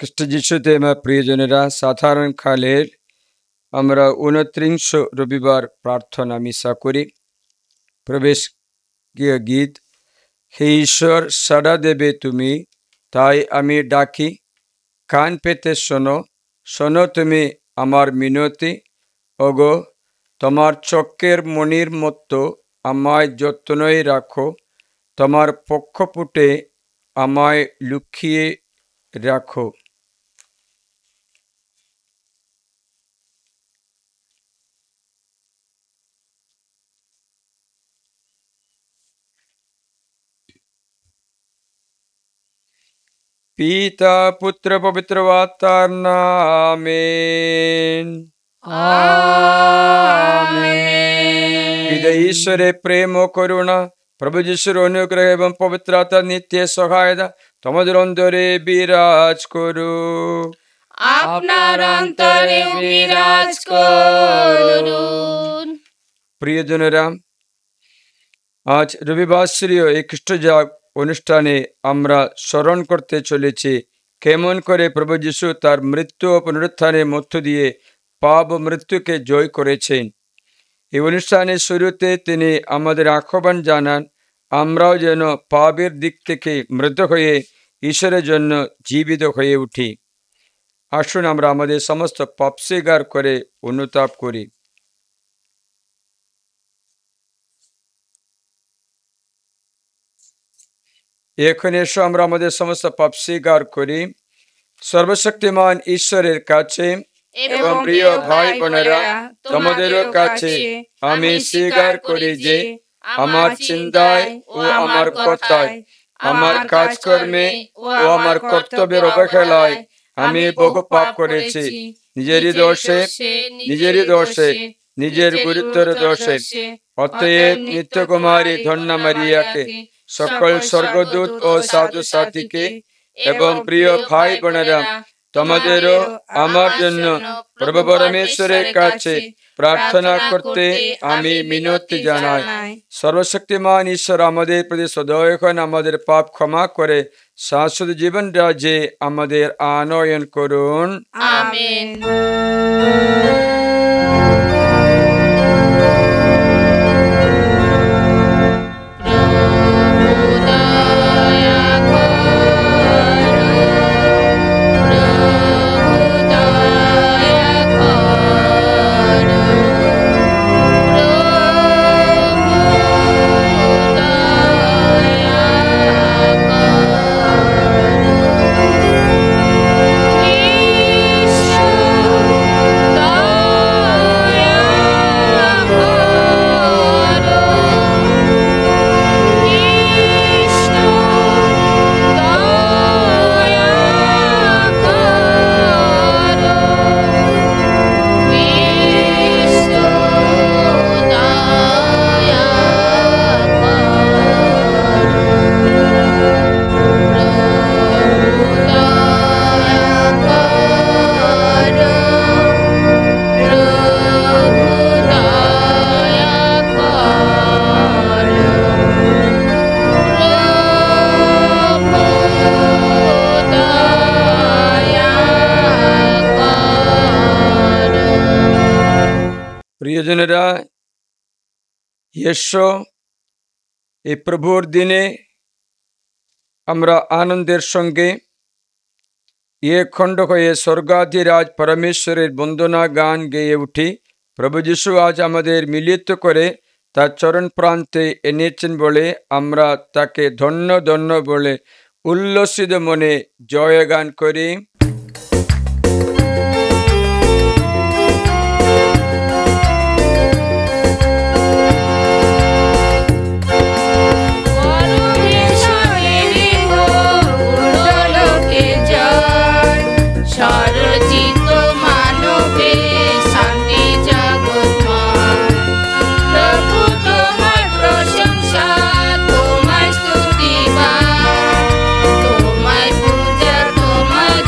খ্রিস্ট যিশুতে আমার প্রিয়জনেরা, সাধারণ কালের আমরা 29 রবিবার প্রার্থনা মিশা করি। প্রবেশ গীত, হে ঈশ্বর সাড়া দেবে তুমি, তাই আমি ডাকি, কান পেতে শোনো, শোনো তুমি আমার মিনতি। ওগো, তোমার চক্কের মণির মতো আমায় যত্নই রাখো, তোমার পক্ষপুটে আমায় লুকিয়ে রাখো। পিতা পুত্র পবিত্র আত্মার নামে পিতা ঈশ্বরের প্রেম ও করুণা, প্রভু যিশুর অনুগ্রহ এবং পবিত্র আত্মার নিত্য সহায়তা তোমাদের অন্তরে বিরাজ করুক। আপনার অন্তরে বিরাজ করুন। প্রিয়জনেরা, আজ রবিবাসরীয় এই খ্রিস্টজাগ অনুষ্ঠানে আমরা স্মরণ করতে চলেছি কেমন করে প্রভু যিশু তার মৃত্যু ও পুনরুত্থানের মধ্য দিয়ে পাপ ও মৃত্যুকে জয় করেছেন। এই অনুষ্ঠানের শুরুতে তিনি আমাদের আহ্বান জানান, আমরাও যেন পাপের দিক থেকে মৃত হয়ে ঈশ্বরের জন্য জীবিত হয়ে উঠি। আসুন আমরা আমাদের সমস্ত পাপ স্বীকার করে অনুতাপ করি। এখন এসো আমরা আমাদের সমস্ত পাপ স্বীকার করি সর্বশক্তিমান ঈশ্বরের কাছে এবং প্রিয় ভাই বোনেরা, তোমাদেরও কাছে আমি স্বীকার করি যে আমার চিন্তায় ও আমার কথায়, আমার কাজকর্মে ও আমার কর্তব্যের অবহেলায় আমি বহু পাপ করেছি। নিজেরই দোষে, নিজের গুরুত্বের দোষে। অতএব নিত্যকুমারী ধন্যা মারিয়াকে, সকল স্বর্গদূত ও সাধু সাথীকে এবং প্রিয় ভাই বোনেরা, তোমাদেরও আমার জন্য প্রভু পরমেশ্বরের কাছে প্রার্থনা করতে আমি মিনতি জানাই। সর্বশক্তিমান ঈশ্বর আমাদের প্রতি সদয় হন, আমাদের পাপ ক্ষমা করে শাশ্বত জীবন রাজ্যে আমাদের আনয়ন করুন। আমেন। প্রিয়জনেরা, এসো এই প্রভুর দিনে আমরা আনন্দের সঙ্গে খণ্ড হয়ে স্বর্গাধিরাজ পরমেশ্বরের বন্দনা গান গেয়ে উঠি। প্রভু যিশু আজ আমাদের মিলিত করে তার চরণ প্রান্তে এনেছেন বলে আমরা তাকে ধন্য ধন্য বলে উল্লসিত মনে জয়গান করি। তোমায় পূজা, তোমায়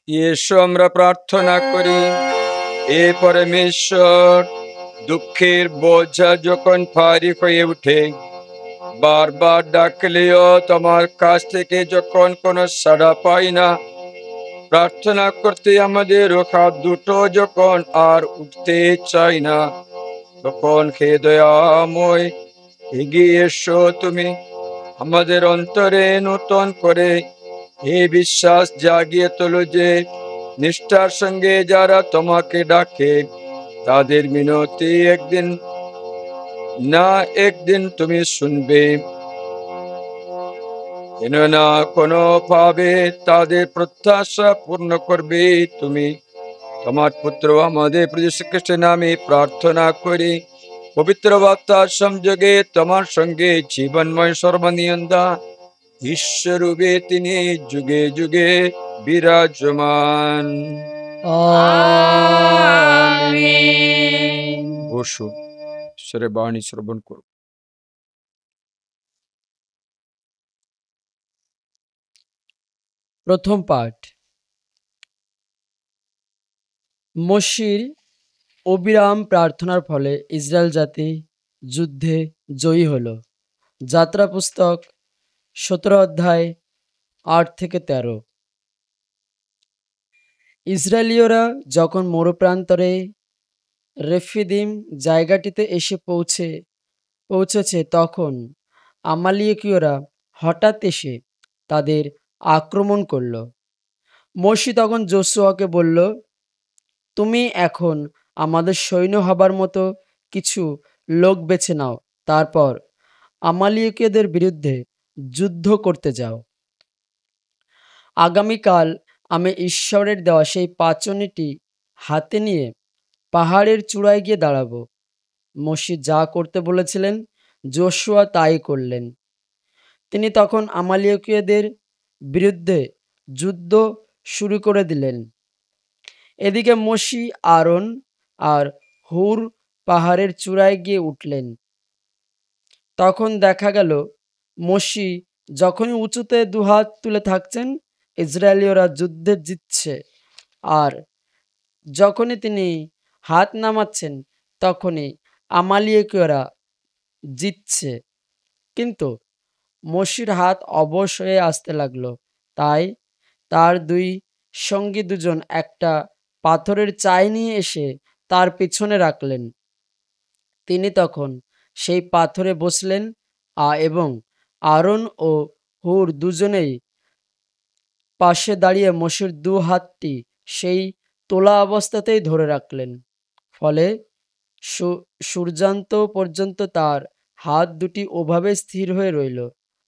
এসো আমরা প্রার্থনা করি। এ পরমেশ্বর, দুঃখের বোঝা যখন ভারী হয়ে উঠে, বারবার ডাকলেও তোমার কাছ থেকে যখন কোনো সাড়া পাই না, প্রার্থনা করতে আমাদের হাত দুটো যখন আর উঠতে চাই না, তখন হে দয়াময়, এগিয়ে এসো তুমি। আমাদের অন্তরে নূতন করে এই বিশ্বাস জাগিয়ে তোলো যে নিষ্ঠার সঙ্গে যারা তোমাকে ডাকে, তাদের মিনতি একদিন না একদিন তুমি শুনবে। কেননা কোনো ভাবে তাদের প্রত্যাশা পূর্ণ করবে তুমি। তোমার পুত্র আমাদের প্রভু যীশু খ্রিস্টের নামে প্রার্থনা করি। পবিত্র বার্তার সংযোগে তোমার সঙ্গে জীবনময় সর্বনিয়ন্দা ঈশ্বরূপে তিনি যুগে যুগে বিরাজমান। আমেন। বসু, ঈশ্বরের বাণী শ্রবণ করুন। প্রথম পাঠ। মোশির অবিরাম প্রার্থনার ফলে ইসরায়েল জাতি যুদ্ধে জয়ী হল। যাত্রা পুস্তক 17 অধ্যায় 8-13। ইসরায়েলীয়রা যখন মরুপ্রান্তরে রেফিদিম জায়গাটিতে এসে পৌঁছেছে, তখন আমালিকীয়রা হঠাৎ এসে তাদের আক্রমণ করল। মোশি তখন যোশুয়াকে বলল, তুমি এখন আমাদের সৈন্য হবার মতো কিছু লোক বেছে নাও, তারপর আমালিকীয়দের বিরুদ্ধে যুদ্ধ করতে যাও। আগামীকাল আমি ঈশ্বরের দেওয়া সেই পাঁচনিটি হাতে নিয়ে পাহাড়ের চূড়ায় গিয়ে দাঁড়াবো। মোশি যা করতে বলেছিলেন, যোশুয়া তাই করলেন। তিনি তখন আমালিকীয়দের বিরুদ্ধে যুদ্ধ শুরু করে দিলেন। এদিকে মোশি, আরন আর হুর পাহাড়ের চূড়ায় গিয়ে উঠলেন। তখন দেখা গেল, মোশি যখনই উঁচুতে দুহাত তুলে থাকছেন, ইসরায়েলীয়রা যুদ্ধে জিতছে, আর যখনই তিনি হাত নামাচ্ছেন, তখনই আমালিকীয়রা জিতছে। কিন্তু মোশির হাত অবশ হয়ে আসতে লাগলো। তাই তার দুই সঙ্গী দুজন একটা পাথরের চাই নিয়ে এসে তার পিছনে রাখলেন। তিনি তখন সেই পাথরে বসলেন এবং আরন ও হুর দুজনেই পাশে দাঁড়িয়ে মোশির দু হাতটি সেই তোলা অবস্থাতেই ধরে রাখলেন। ফলে সূর্যান্ত পর্যন্ত তার হাত দুটি ওভাবে স্থির হয়ে রইল।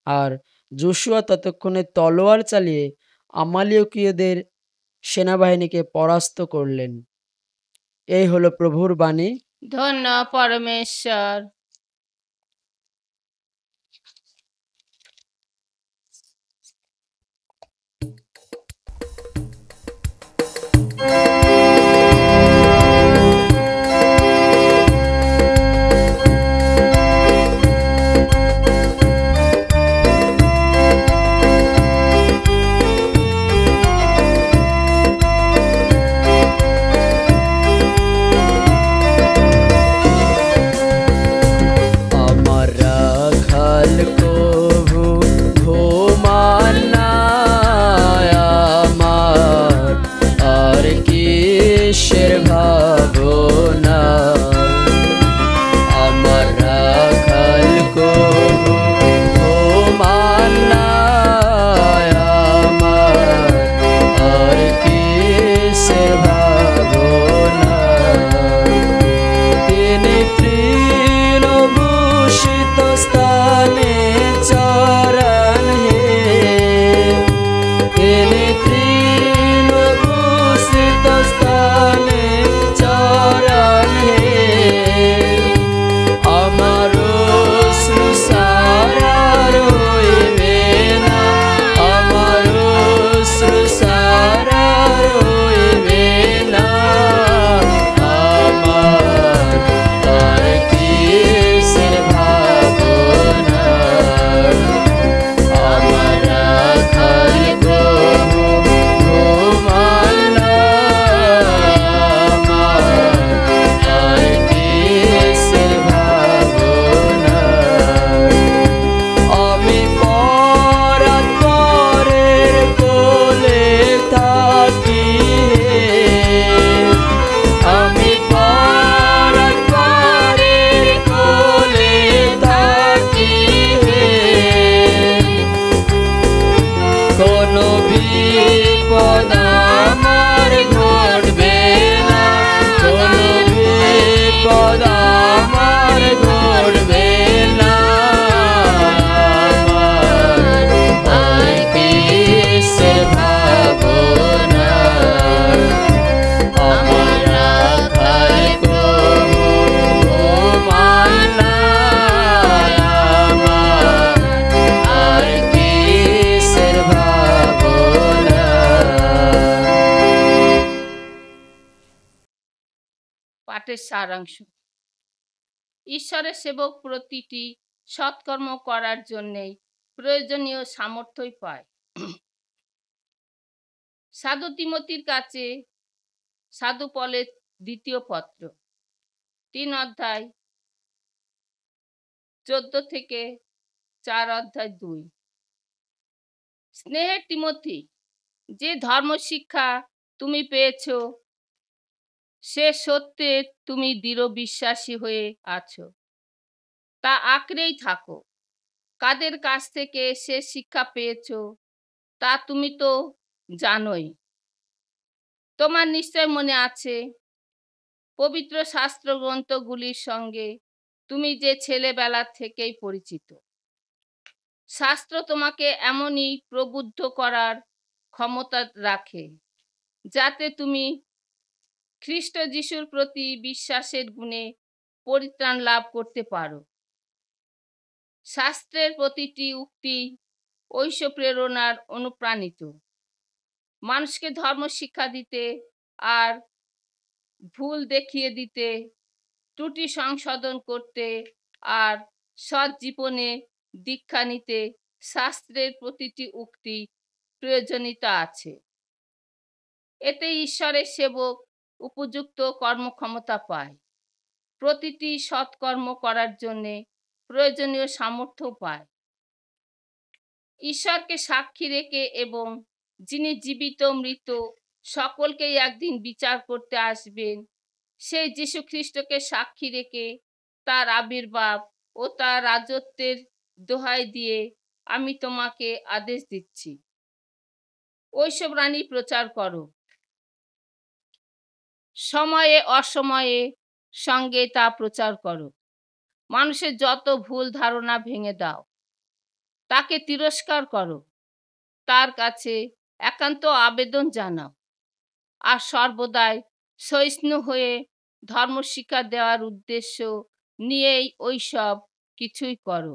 আর যোশুয়া ততক্ষণে তলোয়ার চালিয়ে আমালিকীয়দের সেনাবাহিনীকে পরাস্ত করলেন। এই হলো প্রভুর বাণী। ধন্য পরমেশ্বর। বিপদ আমার ঘটবে না, কোনো বিপদ আমার ঘটবে না। আর কিসের ভাবনা, আমার রাখাল প্রভু ঘুমানায় আমার, আর কিসের ভাবনা। পাঠের সারাংশ। ঈশ্বরের সেবক প্রতিটি সৎকর্ম করার জন্যেই প্রয়োজনীয় সামর্থ্যই পায়। সাধু তিমোথীর কাছে সাধু পলের দ্বিতীয় পত্র 3 অধ্যায় 14 থেকে 4 অধ্যায় 2। স্নেহের তিমোথী, যে ধর্ম শিক্ষা তুমি পেয়েছ সে সত্যে তুমি দৃঢ় বিশ্বাসী হয়ে আছো, তা আঁকড়েই থাকো। কাদের কাছ থেকে সে শিক্ষা পেয়েছ তা তুমি তো জানোই। তোমার নিশ্চয় মনে আছে, পবিত্র শাস্ত্র গ্রন্থগুলির সঙ্গে তুমি যে ছেলেবেলা থেকেই পরিচিত। শাস্ত্র তোমাকে এমনই প্রবুদ্ধ করার ক্ষমতা রাখে যাতে তুমি খ্রিস্ট যিশুর প্রতি বিশ্বাসের গুণে পরিত্রাণ লাভ করতে পারো। শাস্ত্রের প্রতিটি উক্তি ঐশ্ব প্রেরণার অনুপ্রাণিত, মানুষকে ধর্ম শিক্ষা দিতে আর ভুল দেখিয়ে দিতে, ত্রুটি সংশোধন করতে আর সৎ জীবনে দীক্ষা নিতে শাস্ত্রের প্রতিটি উক্তি প্রয়োজনীয়তা আছে। এতে ঈশ্বরের সেবক উপযুক্ত কর্মক্ষমতা পায়, প্রতিটি সৎকর্ম করার জন্যে প্রয়োজনীয় সামর্থ্য পায়। ঈশ্বরকে সাক্ষী রেখে এবং যিনি জীবিত মৃত সকলকেই একদিন বিচার করতে আসবেন, সেই যীশু খ্রিস্টকে সাক্ষী রেখে তার আবির্ভাব ও তার রাজত্বের দোহাই দিয়ে আমি তোমাকে আদেশ দিচ্ছি, ওইসব বাণী প্রচার করো। সময়ে অসময়ে সঙ্গে তা প্রচার করো। মানুষের যত ভুল ধারণা ভেঙে দাও, তাকে তিরস্কার করো, তার কাছে একান্ত আবেদন জানাও, আর সর্বদাই সহিষ্ণু হয়ে ধর্ম শিক্ষা দেওয়ার উদ্দেশ্য নিয়েই ওইসব কিছুই করো।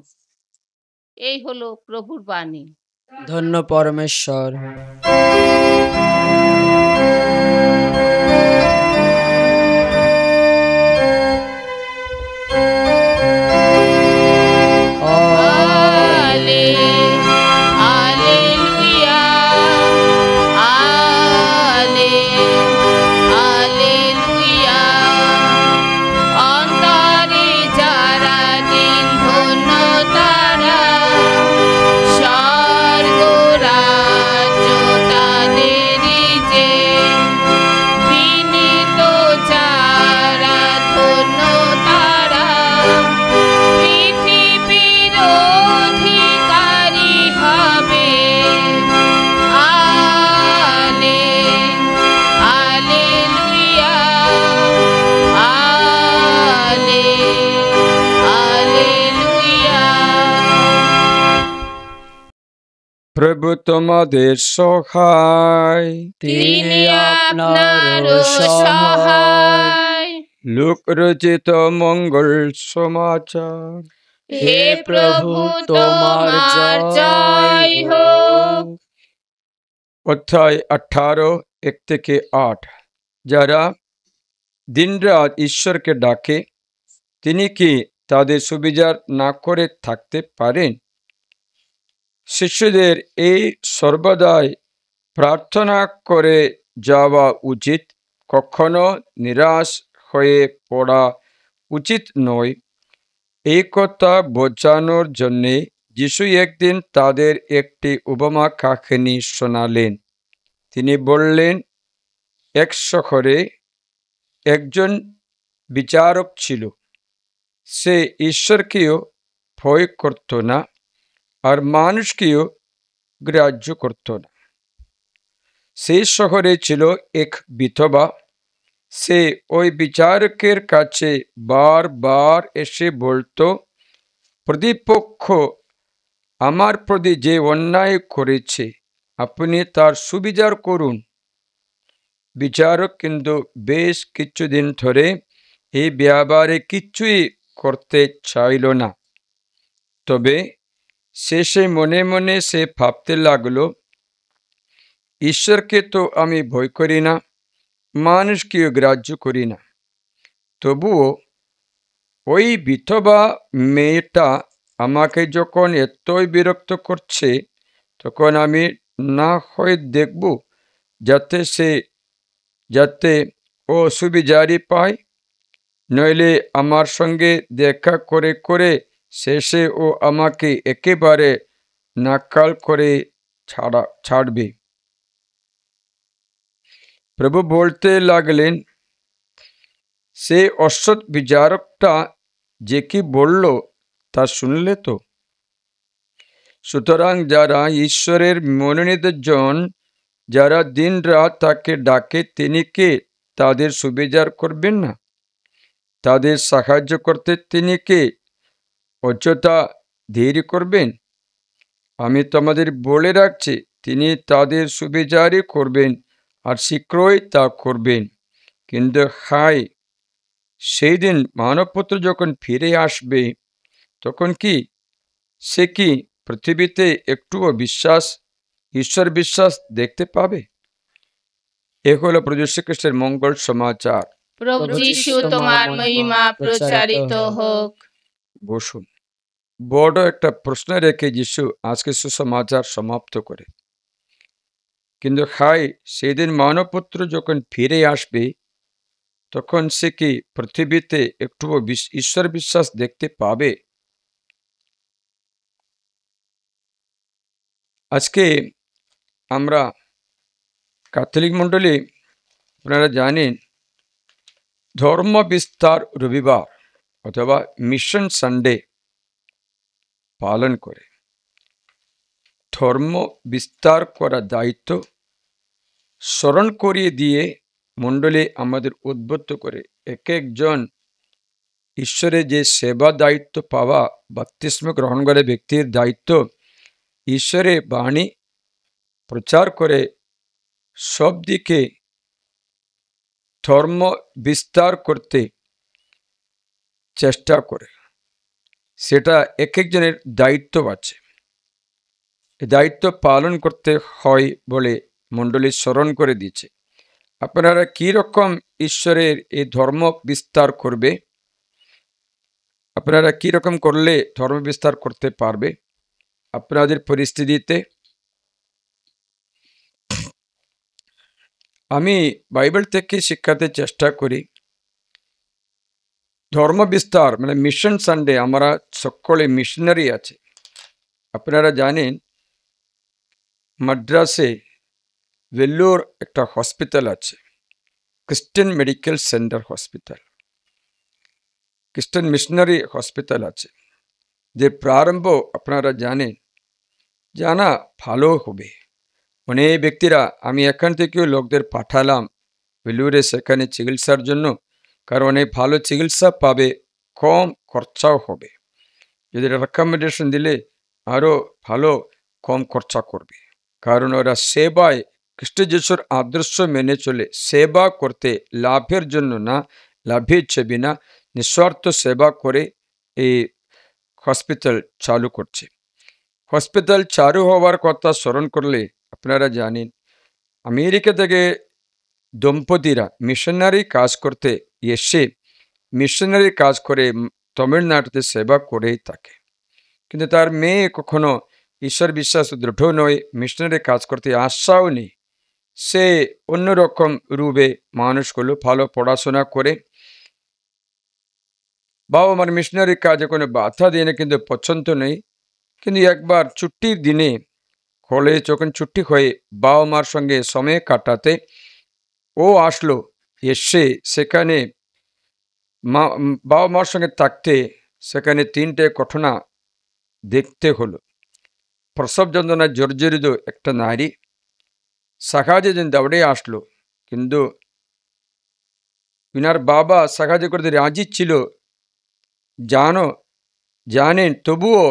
এই হলো প্রভুর বাণী। ধন্য পরমেশ্বর। প্রভু তোমাদের সহায়, তিনি আপনার সহায়। লোক রচিত মঙ্গল সমাচার। হে প্রভু তোমার জয় হোক। অধ্যায় 18 1 থেকে 8। যারা দিনরাত ঈশ্বরকে ডাকে, তিনি কি তাদের সুবিচার না করে থাকতে পারেন? শিষ্যদের এই সর্বদাই প্রার্থনা করে যাওয়া উচিত, কখনো নিরাশ হয়ে পড়া উচিত নয়। এই কথা বোঝানোর জন্যে যিশু একদিন তাদের একটি উপমা কাহিনী শোনালেন। তিনি বললেন, এক শহরে একজন বিচারক ছিল। সে ঈশ্বরকেও ভয় করত না আর মানুষকেও গ্রাহ্য করত না। সেই শহরে ছিল এক বিধবা। সে ওই বিচারকের কাছে বারবার এসে বলতো, প্রতিপক্ষ আমার প্রতি যে অন্যায় করেছে আপনি তার সুবিচার করুন। বিচারক কিন্তু বেশ কিছুদিন ধরে এই ব্যাপারে কিছুই করতে চাইল না। তবে শেষে মনে মনে সে ভাবতে লাগলো, ঈশ্বরকে তো আমি ভয় করি না, মানুষকেও গ্রাহ্য করি না, তবুও ওই বিধবা মেয়েটা আমাকে যখন এতই বিরক্ত করছে, তখন আমি না হয় দেখব যাতে ও সুবিচারই পায়, নইলে আমার সঙ্গে দেখা করে করে শেষে ও আমাকে একেবারে নাকাল করে ছাড়বে। প্রভু বলতে লাগলেন, সে অসৎ বিচারকটা যে কি বলল তা শুনলে তো? সুতরাং যারা ঈশ্বরের মনোনীত জন, যারা দিন রাত তাকে ডাকে, তিনি কে তাদের সুবিচার করবেন না? তাদের সাহায্য করতে তিনি কে অযথা দেরি করবেন? আমি তোমাদের বলে রাখছি, তিনি তাদের সুবিচারই করবেন, আর শীঘ্রই তা করবেন। কিন্তু হায়, সেই দিন মানবপুত্র যখন ফিরে আসবে, তখন সে কি পৃথিবীতে একটুও ঈশ্বর বিশ্বাস দেখতে পাবে? এ হলো প্রভু শ্রীকৃষ্ণের মঙ্গল সমাচার। প্রভু যীশু তোমার মহিমা প্রচারিত হোক। বসুন। বড় একটা প্রশ্ন রেখে যিশু আজকে সুসমাচার সমাপ্ত করে। কিন্তু হায়, সেদিন মানবপুত্র যখন ফিরে আসবে, তখন সে কি পৃথিবীতে একটুও ঈশ্বর বিশ্বাস দেখতে পাবে? আজকে আমরা ক্যাথলিক মণ্ডলী, আপনারা জানেন, ধর্ম বিস্তার রবিবার অথবা মিশন সানডে পালন করে। ধর্ম বিস্তার করার দায়িত্ব স্মরণ করিয়ে দিয়ে মণ্ডলী আমাদের উদ্বুদ্ধ করে। এক একজন ঈশ্বরের যে সেবা দায়িত্ব পাওয়া, বাপ্তিস্ম গ্রহণ করে ব্যক্তির দায়িত্ব ঈশ্বরের বাণী প্রচার করে সব দিকে ধর্ম বিস্তার করতে চেষ্টা করে। সেটা এক একজনের দায়িত্ব আছে, দায়িত্ব পালন করতে হয় বলে মণ্ডলী স্মরণ করে দিয়েছে। আপনারা কি রকম ঈশ্বরের এই ধর্ম বিস্তার করবে? আপনারা কি রকম করলে ধর্ম বিস্তার করতে পারবে আপনাদের পরিস্থিতিতে? আমি বাইবেল থেকে শিক্ষাতে চেষ্টা করি। ধর্ম বিস্তার মানে মিশন সানডে, আমরা সকলে মিশনারি আছে। আপনারা জানেন, মাদ্রাসে ভেল্লোর একটা হসপিটাল আছে, খ্রিস্টান মেডিকেল সেন্টার হসপিটাল, খ্রিস্টান মিশনারি হসপিটাল আছে, যে প্রারম্ভ আপনারা জানেন, জানা ভালো হবে। অনেক ব্যক্তিরা, আমি এখান থেকেও লোকদের পাঠালাম ভেলুরে সেখানে চিকিৎসার জন্য, কারণ অনেক ভালো চিকিৎসা পাবে, কম খরচাও হবে। যদি রেকমেন্ডেশন দিলে আরও ভালো কম খরচা করবে, কারণ ওরা সেবায় খ্রিস্ট যিশুর আদর্শ মেনে চলে। সেবা করতে লাভের জন্য না, লাভের ছবি না, নিঃস্বার্থ সেবা করে এই হসপিটাল চালু করছে। হসপিটাল চালু হওয়ার কথা স্মরণ করলে আপনারা জানেন, আমেরিকা থেকে দম্পতিরা মিশনারি কাজ করতে এসে মিশনারি কাজ করে তামিলনাড়ুতে সেবা করেই থাকে। কিন্তু তার মেয়ে কখনো ঈশ্বর বিশ্বাস দৃঢ় নয়, মিশনারি কাজ করতে আশাও নেই। সে অন্যরকম রূপে মানুষগুলো ভালো পড়াশোনা করে, বাবা মার মিশনারি কাজে কোনো বাধা দিয়ে না, কিন্তু পছন্দ নেই। কিন্তু একবার ছুটির দিনে, কলেজ যখন ছুটি হয়ে বাবা মার সঙ্গে সময় কাটাতে ও আসলো, এসে সেখানে বাবা মার সঙ্গে থাকতে সেখানে 3টে ঘটনা দেখতে হলো। প্রসব যন্ত্রণায় জর্জরিত একটা নারী, সাহায্যের জন্য দৌড়ে আসলো, কিন্তু বিনার বাবা সাহায্য করতে রাজি ছিল, জানেন, তবুও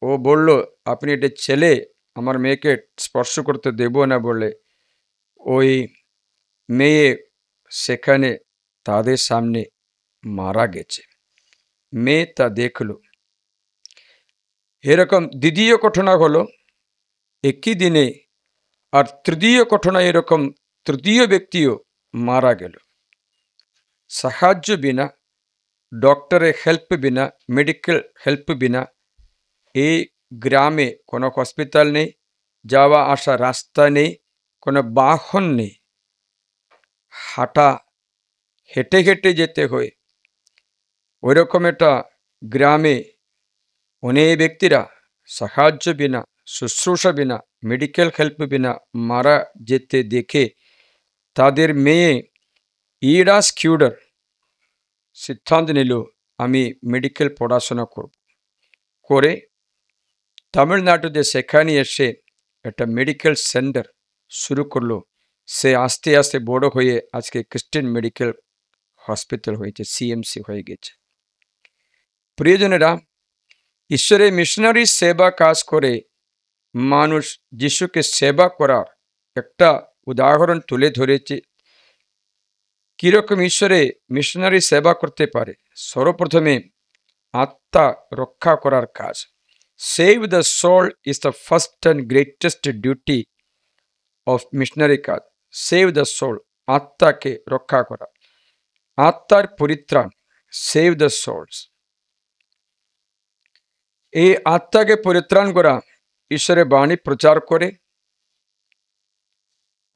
ও বলল, আপনি এটা ছেলে, আমার মেয়েকে স্পর্শ করতে দেব না বলে ওই মেয়ে সেখানে তাদের সামনে মারা গেছে। মেয়ে তা দেখলো। এরকম দ্বিতীয় ঘটনা হলো একই দিনে, আর তৃতীয় ঘটনা এরকম তৃতীয় ব্যক্তিও মারা গেল। সাহায্য বিনা, ডক্টরের হেল্প বিনা, মেডিকেল হেল্প বিনা এই গ্রামে কোনো হসপিটাল নেই, যাওয়া আসা রাস্তা নেই, কোনো বাহন নেই, হেঁটে হেঁটে যেতে হয়। ওইরকম একটা গ্রামে অনেক ব্যক্তিরা সাহায্য বিনা, শুশ্রূষা বিনা, মেডিকেল হেল্প বিনা মারা যেতে দেখে তাদের মেয়ে ইডা স্কিউডার সিদ্ধান্ত নিল, আমি মেডিকেল পড়াশোনা করে তামিলনাড়ুতে সেখানে এসে একটা মেডিকেল সেন্টার শুরু করলো। সে আস্তে আস্তে বড় হয়ে আজকে খ্রিস্টান মেডিকেল হসপিটাল হয়েছে, সিএমসি হয়ে গেছে। প্রিয়জনেরা, ঈশ্বরের মিশনারি সেবা কাজ করে মানুষ যিশুকে সেবা করার একটা উদাহরণ তুলে ধরেছে। কিরকম ঈশ্বরে মিশনারি সেবা করতে পারে? সর্বপ্রথমে আত্মা রক্ষা করার কাজ। Save the soul is the first and greatest duty of missionary কাজ। সেভ দ্য সোল, আত্মাকে রক্ষা করা, আত্মার পরিত্রাণ, সেভ দ্য সোলস। এই আত্মাকে পরিত্রাণ করা ঈশ্বরের বাণী প্রচার করে,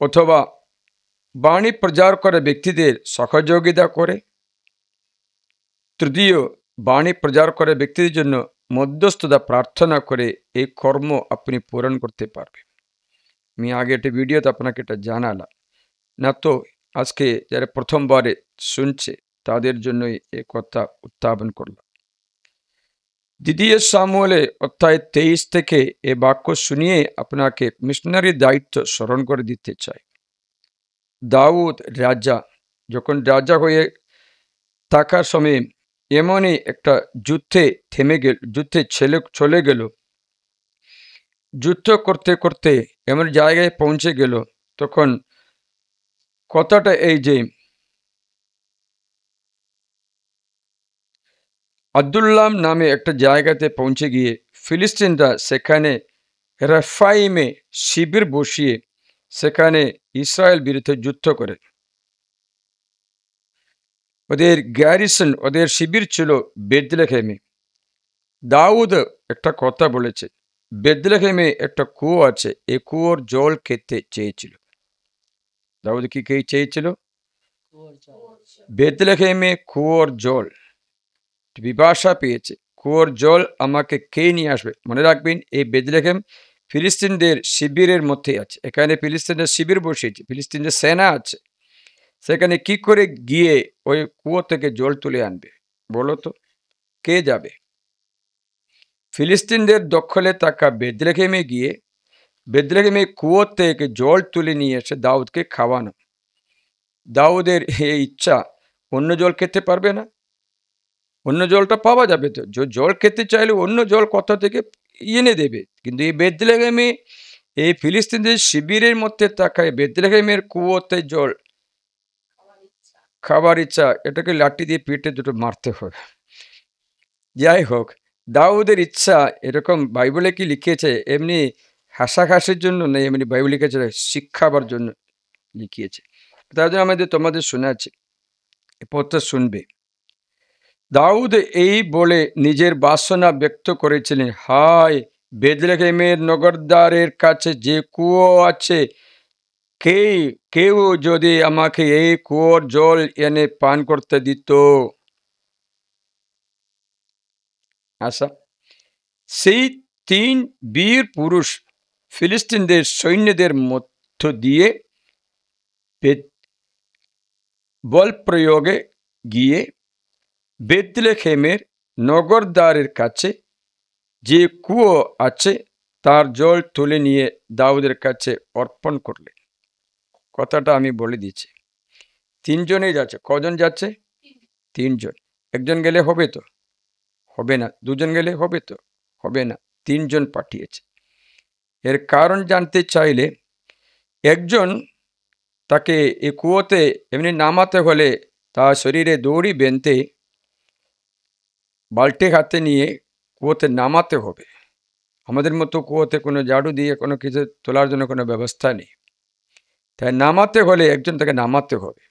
অথবা বাণী প্রচার করা ব্যক্তিদের সহযোগিতা করে। তৃতীয়, বাণী প্রচার করা ব্যক্তিদের জন্য মধ্যস্থতা প্রার্থনা করে এই কর্ম আপনি পূরণ করতে পারবেন। আমি আগে একটা ভিডিওতে আপনাকে এটা জানালাম, না তো আজকে যারা প্রথমবারে শুনছে তাদের জন্যই এই কথা উত্থাপন করলাম। দ্বিতীয় সামুয়েলে অধ্যায় 23 থেকে এ বাক্য শুনিয়ে আপনাকে মিশনারি দায়িত্ব স্মরণ করে দিতে চাই। দাউদ রাজা যখন রাজা হয়ে থাকার সময় এমনই একটা যুদ্ধে চলে গেল। যুদ্ধ করতে করতে এমন জায়গায় পৌঁছে গেল, তখন কথাটা এই যে আব্দুল্লাম নামে একটা জায়গাতে পৌঁছে গিয়ে ফিলিস্তিনরা সেখানে রাফাইমে শিবির বসিয়ে সেখানে ইসরায়েল বিরুদ্ধে যুদ্ধ করে। ওদের গ্যারিসন, ওদের শিবির ছিল বেথলেহেমে। দাউদ একটা কথা বলেছে, বেথলেহেমে একটা কুয়ো আছে, এই কুয়োর জল খেতে চেয়েছিল। দাউদ কি চেয়েছিল? বেথলেহেমে কুয়োর জল, বিপাশা পেয়েছে, কুয়োর জল আমাকে খেয়ে নিয়ে আসবে। মনে রাখবেন, এই বেথলেহেম ফিলিস্তিনদের শিবিরের মধ্যে আছে। এখানে ফিলিস্তিনদের শিবির বসিয়েছে, ফিলিস্তিনদের সেনা আছে। সেখানে কি করে গিয়ে ওই কুয়ো থেকে জল তুলে আনবে বলো তো? কে যাবে? ফিলিস্তিনদের দখলে থাকা বেথলেহেমে গিয়ে বেথলেহেমে কুয়ো থেকে জল তুলে নিয়ে এসে দাউদকে খাওয়ানো। দাউদের এই ইচ্ছা, অন্য জল খেতে পারবে না, অন্য জলটা পাওয়া যাবে তো। জল খেতে চাইলে অন্য জল কোথা থেকে এনে দেবে, কিন্তু এই বেথলেহেমে এই ফিলিস্তিনদের শিবিরের মধ্যে থাকা বেথলেহেমের কুয়োতে জল খাবার ইচ্ছা, এটাকে লাঠি দিয়ে পিঠে দুটো মারতে হবে। যাই হোক, দাউদের ইচ্ছা এরকম বাইবেলে কি লিখিয়েছে এমনি হাসাহাসির জন্য নেই, এমনি বাইবেল লিখেছে শিক্ষাবার জন্য লিখিয়েছে। তার জন্য তোমাদের শোনাচ্ছি, পথটা শুনবে। দাউদ এই বলে নিজের বাসনা ব্যক্ত করেছিলেন, হায় বেথলেহেমের নগরদ্বারের কাছে যে কুয়ো আছে, কেউ যদি আমাকে এই কুয়োর জল এনে পান করতে দিত। আশা, সেই 3 বীর পুরুষ ফিলিস্তিনদের সৈন্যদের মধ্য দিয়ে বল প্রয়োগে গিয়ে বেথলেহেমের নগরদ্বারের কাছে যে কুয়ো আছে তার জল তুলে নিয়ে দাউদের কাছে অর্পণ করলেন। কথাটা আমি বলে দিচ্ছি। তিনজনেই যাচ্ছে। কজন যাচ্ছে? তিনজন। একজন গেলে হবে তো? হবে না। দুজন গেলে হবে তো? হবে না। তিনজন পাঠিয়েছে। এর কারণ জানতে চাইলে, একজন তাকে এই কুয়োতে এমনি নামাতে হলে তার শরীরে দড়ি বেঁধে বালতি হাতে নিয়ে কুয়োতে নামাতে হবে। আমাদের মতো কুয়োতে কোনো ঝাড়ু দিয়ে কোনো কিছু তোলার জন্য কোনো ব্যবস্থা নেই। তাই নামাতে হলে একজন তাকে নামাতে হবে,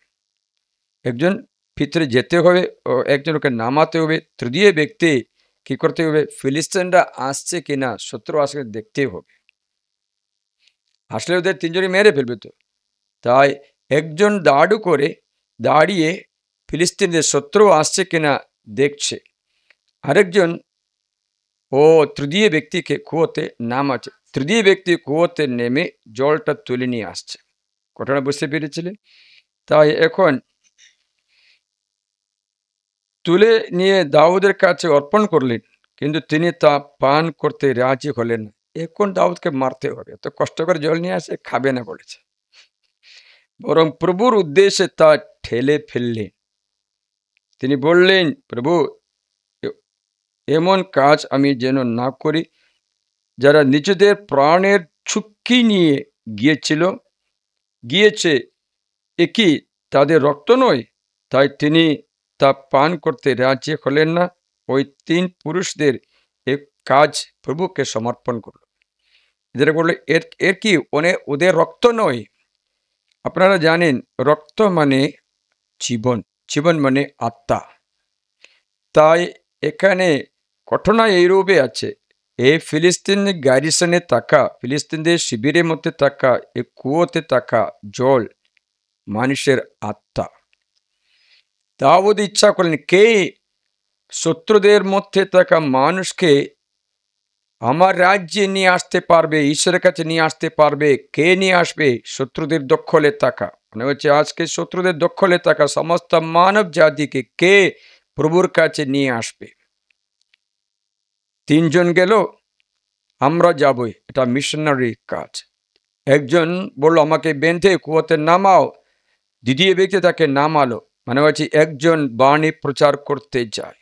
একজন ভিতরে যেতে হবে ও একজন ওকে নামাতে হবে। তৃতীয় ব্যক্তি কি করতে হবে? ফিলিস্তিনরা আসছে কিনা, শত্রু আসছে দেখতে হবে। আসলে ওদের তিনজনই মেরে ফেলবে তো। তাই একজন দাঁড়ু করে দাঁড়িয়ে ফিলিস্তিনদের শত্রু আসছে কিনা দেখছে, আরেকজন ও তৃতীয় ব্যক্তিকে কুয়োতে নামাচ্ছে। তৃতীয় ব্যক্তি কুয়োতে নেমে জলটা তুলে নিয়ে আসছে। ঘটনা বুঝতে পেরেছিলেন? তাই এখন তুলে নিয়ে দাউদের কাছে অর্পণ করলেন, কিন্তু তিনি তা পান করতে রাজি হলেন না। এখন দাউদকে মারতে হবে, তো কষ্ট করে জল নিয়ে আসে, খাবে না বলেছে। বরং প্রভুর উদ্দেশ্যে তা ঠেলে ফেললেন। তিনি বললেন, প্রভু, এমন কাজ আমি যেন না করি। যারা নিজেদের প্রাণের ঝুঁকি নিয়ে গিয়েছে, এ কি তাদের রক্ত নয়? তাই তিনি তা পান করতে রাজি হলেন না। ওই তিন পুরুষদের এক কাজ প্রভুকে সমর্পণ করল। এদের বললো, এর কি ওদের রক্ত নয়? আপনারা জানেন, রক্ত মানে জীবন, জীবন মানে আত্মা। তাই এখানে ঘটনা এইরূপে আছে। এই ফিলিস্তিন গ্যারিসনে থাকা, ফিলিস্তিনদের শিবিরের মধ্যে থাকা এই কুয়োতে থাকা জল মানুষের আত্মা। দাউদ ইচ্ছা করলেন, কে শত্রুদের মধ্যে থাকা মানুষকে আমার রাজ্যে নিয়ে আসতে পারবে, ঈশ্বরের কাছে নিয়ে আসতে পারবে? কে নিয়ে আসবে? শত্রুদের দখলে থাকা, মানে হচ্ছে আজকে শত্রুদের দখলে থাকা সমস্ত মানব জাতিকে কে প্রভুর কাছে নিয়ে আসবে? তিনজন গেল, আমরা যাবই, এটা মিশনারি কাজ। একজন বলল, আমাকে বেঁধে কুয়োতে নামাও। দ্বিতীয় ব্যক্তি তাকে নামালো, মানে হচ্ছে একজন বাণী প্রচার করতে যায়,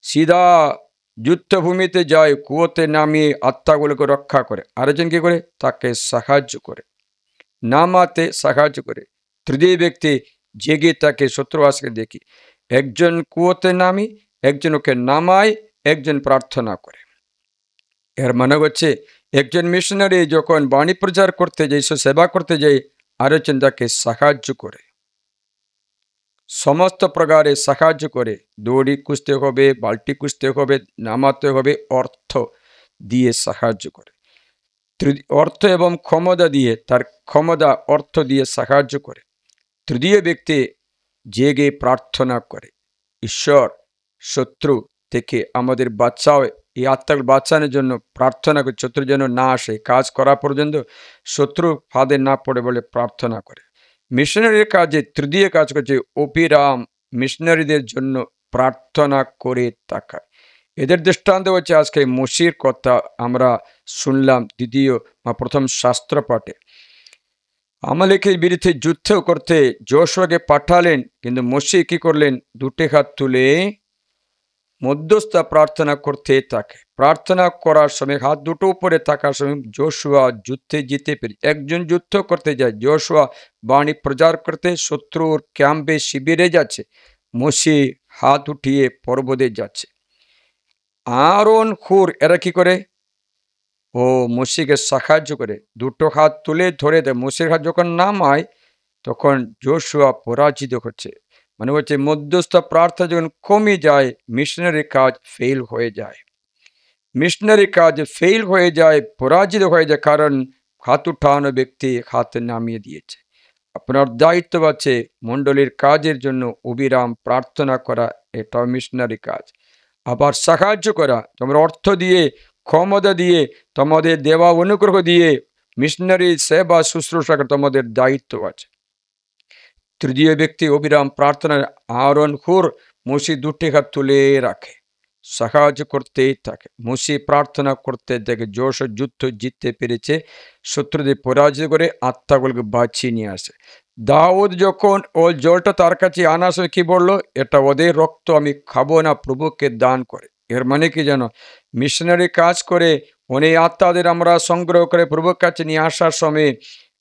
সিধা যুদ্ধভূমিতে যায়, কুয়োতে নামিয়ে আত্মাগুলোকে রক্ষা করে। আরেকজন কি করে? তাকে সাহায্য করে, নামাতে সাহায্য করে। তৃতীয় ব্যক্তি জেগে তাকে শত্রু আসকে দেখি, একজন কুয়োতে নামি, একজন ওকে নামায়, একজন প্রার্থনা করে। এর মানে হচ্ছে একজন মিশনারি যখন বাণী প্রচার করতে যায়, সেবা করতে যায়, আরেকজন তাকে সাহায্য করে, সমস্ত প্রকারে সাহায্য করে। দড়ি কুঁচতে হবে, বালতি কুঁচতে হবে, নামাতে হবে, অর্থ দিয়ে সাহায্য করে। অর্থ এবং ক্ষমতা দিয়ে, তার ক্ষমতা অর্থ দিয়ে সাহায্য করে। তৃতীয় ব্যক্তি জেগে প্রার্থনা করে, ঈশ্বর, শত্রু থেকে আমাদের বাঁচাও, এই আত্মাকে বাঁচানোর জন্য প্রার্থনা করে, শত্রু যেন না আসে, কাজ করা পর্যন্ত শত্রু ফাঁদে না পড়ে বলে প্রার্থনা করে। মিশনারির কাজে তৃতীয় কাজ করছে অবিরাম মিশনারিদের জন্য প্রার্থনা করে থাকা। এদের দৃষ্টান্ত হচ্ছে আজকে মসির কথা আমরা শুনলাম দ্বিতীয় বা প্রথম শাস্ত্র পাঠে। আমালেকের বিরুদ্ধে যুদ্ধ করতে যোশুয়াকে পাঠালেন, কিন্তু মসি কি করলেন? দুটি হাত তুলে মধ্যস্থ প্রার্থনা করতে থাকে। প্রার্থনা করার সময় হাত দুটো উপরে থাকার সময় যোশুয়া যুদ্ধে জিতে পেরে। একজন যুদ্ধ করতে যায়, যোশুয়া বাণী প্রচার করতে শত্রুর ক্যাম্পে শিবিরে যাচ্ছে, মসি হাত উঠিয়ে পর্বতে যাচ্ছে। আরন হুর এরা কি করে? ও মসিকে সাহায্য করে, দুটো হাত তুলে ধরে দেয়। মসির হাত যখন নামায় তখন যোশুয়া পরাজিত হচ্ছে, মানে হচ্ছে মধ্যস্থ প্রার্থনা যখন কমে যায়, মিশনারি কাজ ফেল হয়ে যায়। মিশনারি কাজ ফেল হয়ে যায়, পরাজিত হয়ে যায়, কারণ হাত উঠানো ব্যক্তি হাত নামিয়ে দিয়েছে। আপনার দায়িত্ব আছে মণ্ডলীর কাজের জন্য অবিরাম প্রার্থনা করা, এটাও মিশনারি কাজ। আবার সাহায্য করা, তোমরা অর্থ দিয়ে, ক্ষমতা দিয়ে, তোমাদের দেওয়া অনুগ্রহ দিয়ে মিশনারি সেবা শুশ্রূষা করা তোমাদের দায়িত্ব আছে। তৃতীয় ব্যক্তি অবিরাম প্রার্থনায় আরন হুর মসি দুটি হাত তুলে রাখে, সাহায্য করতেই থাকে। মুসি প্রার্থনা করতে দেখে যশোর যুদ্ধ জিততে পেরেছে, শত্রুদের পরাজয় করে আত্মাগুলোকে বাঁচিয়ে নিয়ে আসে। দাউদ যখন ওই জলটা তার কাছে আনা আসে কি বললো, এটা ওদের রক্ত, আমি খাবো না, প্রভুকে দান করে। এর মানে কি জানো, মিশনারি কাজ করে উনি আত্মাদের আমরা সংগ্রহ করে প্রভুর কাছে নিয়ে আসার সময়